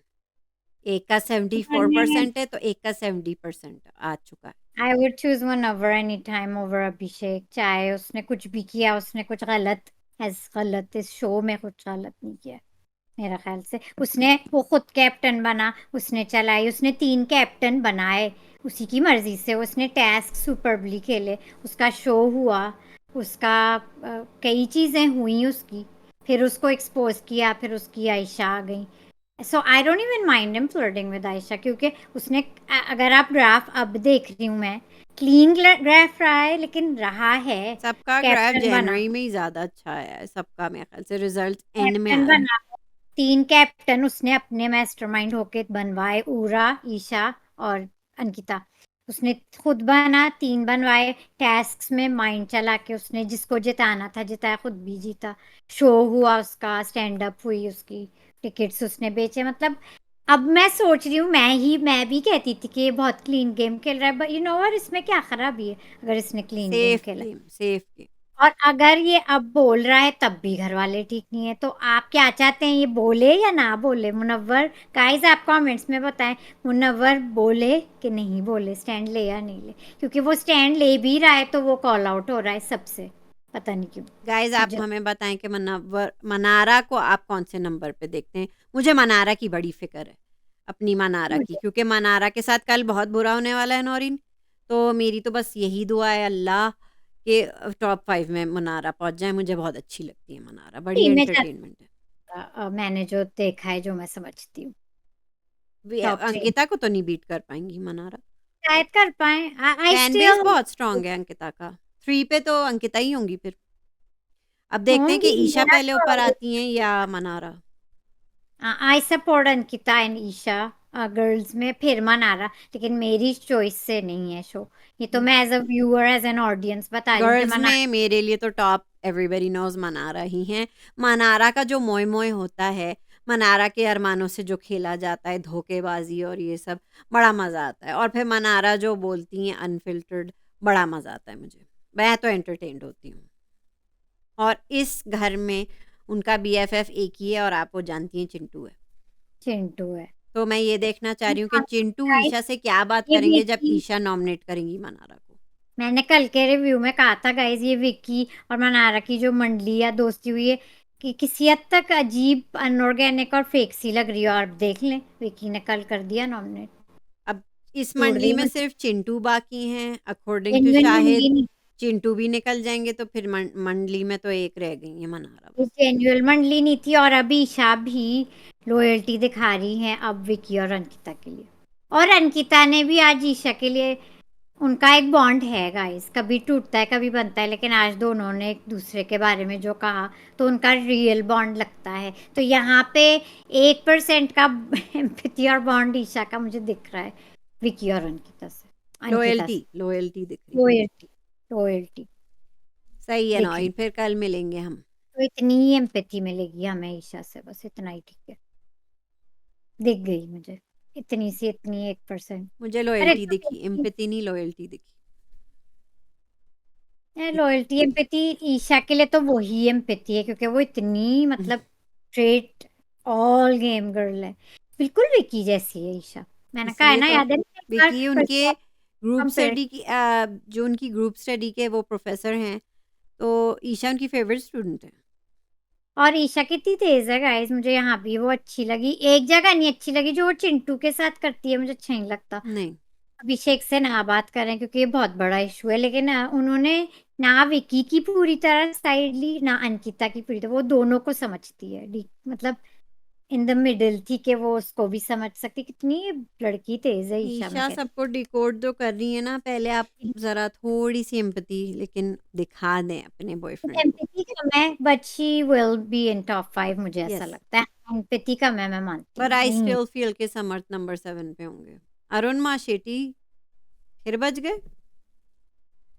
एक का 74% है तो एक का 70% आ चुका है। I would choose Munawar any time over Abhishek, चाहे उसने कुछ भी किया, उसने कुछ गलत, गलत इस शो में कुछ गलत नहीं किया मेरा ख्याल से। उसने वो खुद कैप्टन बना, उसने चलाई, उसने 3 कैप्टन बनाए उसी की मर्जी से, उसने टास्क सुपरबली खेले, उसका शो हुआ, उसका कई चीजें हुई उसकी, फिर उसको एक्सपोज किया, फिर उसकी आयशा आ गई। So I don't even mind him flirting with Ayesha, क्योंकि उसने अगर आप ग्राफ अब देख रही हूँ मैं, क्लीन ग्राफ रहा है लेकिन रहा है। सबका ग्राफ कैप्टन बना, जनवरी में ही ज़्यादा अच्छा आया है, सबका मेरे ख्याल से रिजल्ट एंड में कैप्टन आ रहा है। बना, 3 कैप्टन उसने अपने मास्टरमाइंड होके बनवाए, ऊरा, ईशा और अंकिता। उसने खुद बना, 3 बनवाए, टास्क में माइंड चला के उसने जिसको जिताना था जिताया, खुद भी जीता। शो हुआ उसका, स्टैंड अप हुई उसकी, टिकट्स उसने बेचे। मतलब अब मैं सोच रही हूँ, मैं भी कहती थी कि ये बहुत क्लीन गेम खेल रहा है, बट यू नो और इसमें क्या खराबी है अगर इसने क्लीन गेम सेफ खेला। Game, safe game. और अगर ये अब बोल रहा है तब भी घर वाले ठीक नहीं है, तो आप क्या चाहते हैं, ये बोले या ना बोले मुनव्वर? गाइस आप कमेंट्स में बताएं, मुनव्वर बोले कि नहीं बोले, स्टैंड ले या नहीं ले, क्योंकि वो स्टैंड ले भी रहा है तो वो कॉल आउट हो रहा है सबसे, पता नहीं क्यों। गाइज आप मुझे हमें बताएं कि मनारा को आप कौन से नंबर पे देखते हैं? मुझे मनारा की बड़ी फिक्र है। अपनी मनारा की, मुझे क्योंकि मनारा के साथ कल बहुत बुरा होने वाला है नौरीन। तो मेरी तो बस यही दुआ है अल्लाह के टॉप 5 में मनारा पहुँच जाए। मुझे बहुत अच्छी लगती है मनारा, बड़ी टीम में एंटरटेनमेंट है। मैंने जो देखा है, जो मैं समझती हूँ, टॉप 3 अंकिता को तो नहीं बीट कर पाएँगी मनारा। शायद कर पाए। आई फैन बेस स्टिल बहुत स्ट्रॉन्ग है अंकिता का। 3 पे तो अंकिता ही होंगी फिर। अब देखते हैं कि होंगी। ईशा मेरा पहले ऊपर आती हैं या Mannara. I support Ankita and Isha girls में, फिर मनारा, लेकिन मेरी चॉइस से नहीं है शो। ये तो मैं as a viewer, as an audience बता रही हूँ कि गर्ल्स मनारा। में मेरे लिए तो टॉप एवरीबॉडी नोज मनारा ही हैं। मनारा का जो मोए मोए होता है, मनारा के अरमानों से जो खेला जाता है, धोखेबाजी और ये सब, बड़ा मज़ा आता है। और फिर मनारा जो बोलती हैं अनफिल्टर्ड, बड़ा मज़ा आता है मुझे। मैं तो एंटरटेन्ड होती हूँ। और इस घर में उनका बीएफएफ एक ही है और आप वो जानती हैं, चिंटू है। चिंटू है। तो मैं ये देखना चाह रही हूँ कि चिंटू गाइस, ईशा से क्या बात ये करेंगे जब विकी, ईशा नॉमिनेट करेंगी मनारा को। मैंने कल के रिव्यू में कहा था गाइस, ये विकी और मनारा की जो मंडली या दोस्ती हुई है, कि किसी हद तक अजीब, अनऑर्गेनिक और फेक सी लग रही है। और आप देख लें, विकी ने कल कर दिया नॉमिनेट, अब इस छोड़ मंडली दी में मुझे। सिर्फ चिंटू बाकी हैं, अकॉर्डिंग टू जेन्युइन शाहिद। मंडली चिंटू भी निकल जाएंगे तो फिर मंडली में तो एक रह गई है मनारा ये बस। जेन्युइन मंडली नहीं थी। और अभी ईशा भी लॉयल्टी दिखा रही है अब विकी और अंकिता के लिए। और अंकिता ने भी आज ईशा के लिए, उनका एक बॉन्ड है गाइस, कभी टूटता है कभी बनता है, लेकिन आज दोनों ने एक दूसरे के बारे में जो कहा, तो उनका रियल बॉन्ड लगता है। तो यहाँ पे 1% का एम्पैथी और बॉन्ड ईशा का मुझे दिख रहा है विकी और अंकिता लॉयल्टी से। लॉयल्टी दिख रही है। लॉयल्टी, लॉयल्टी सही है दिख रही। नौरीन, फिर कल मिलेंगे हम। तो इतनी ही एम्पैथी मिलेगी हमें ईशा से, बस इतना ही ठीक है। दिख गई मुझे, इतनी सी, इतनी 1%। मुझे अरे लॉयल्टी दिखी, एम्पैथी नहीं, लॉयल्टी दिखी। लॉयल्टी एम्पैथी ईशा के लिए तो वही एम्पैथी है, क्योंकि वो इतनी, मतलब स्ट्रेट ऑल गेम गर्ल है, बिल्कुल विकी जैसी है ईशा। मैंने कहा है इसलिए ना, तो याद है ना, एक बार विकी उनके ग्रुप कंपेयर। स्टडी की जो उनकी ग्रुप स्टडी के वो प्रोफेसर हैं, तो ईशा उनकी फेवरेट स्टूडेंट है। और ईशा कितनी तेज है गाइस, मुझे यहाँ भी वो अच्छी लगी। एक जगह नहीं अच्छी लगी, जो वो चिंटू के साथ करती है, मुझे अच्छा नहीं लगता। नहीं, अभिषेक से ना बात करें, क्योंकि ये बहुत बड़ा इशू है, लेकिन उन्होंने ना विकी की पूरी तरह साइड ली, ना अंकिता की पूरी तरह। वो दोनों को समझती है, मतलब इन द मिडिल थी, कि वो उसको भी समझ सकती। कितनी लड़की तेज है ईशा, मैं ईशा कहती सबको डिकोड जो कर रही है ना, पहले आप हूँ। जरा थोड़ी सी एम्पैथी लेकिन दिखा दें अपने बॉयफ्रेंड को। एम्पैथी कम है, but she will be in top 5, मुझे ऐसा यस, लगता है। एम्पैथी कम है, मैं मानती पर हूँ, आई नहीं है। स्टिल फील के समर्थ नंबर 7 पे होंगे। अरुण माशेटी फिर बच गए,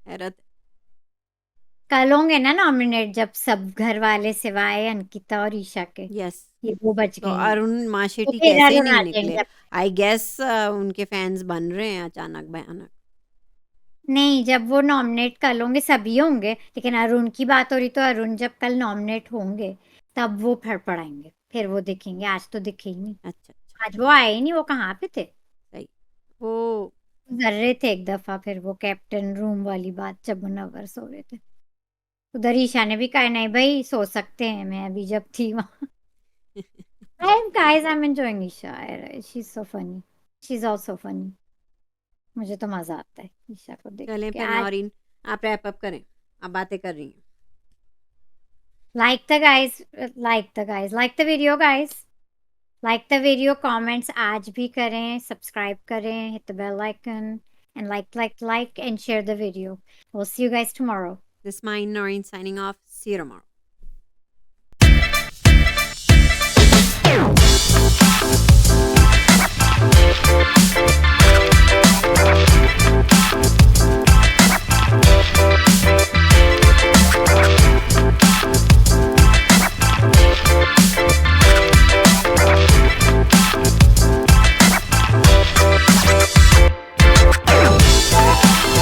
हैरत। कल होंगे ना नॉमिनेट, जब सब घर वाले सिवाय अंकिता और ईशा के, यस, ये वो बच तो गई हैं। अरुण तो माशेटी फिर कैसे अरुण नहीं आ निकले। जाएंगे। आई गेस उनके फैंस बन रहे हैं अचानक भयानक। नहीं, जब वो नॉमिनेट कल होंगे सभी होंगे, लेकिन अरुण की बात हो रही, तो अरुण जब कल नॉमिनेट होंगे तब वो फड़फड़ाएंगे, फिर वो दिखेंगे। आज तो दिखे ही नहीं। अच्छा अच्छा, आज वो आए ही नहीं, वो कहाँ पे थे। सही। वो गुजर रहे थे एक दफा, फिर वो कैप्टन रूम वाली बात, जब मुनव्वर सो रहे थे, उधर ईशा ने भी कहा नहीं भाई, सो सकते हैं, मैं अभी जब थी वहां। I'm enjoying Isha, she's so funny, she's also funny। मुझे तो मजा आता है ईशा को देख चलें के। फिर आज नौरीन, आप रैप अप करें, आप बातें कर रही हैं। like the guys, like the video guys, like the video, comments आज भी करें, सब्सक्राइब करें, hit the bell icon, and like and share the video। We'll see you guys tomorrow। This is mine, Noreen, signing off. See you tomorrow.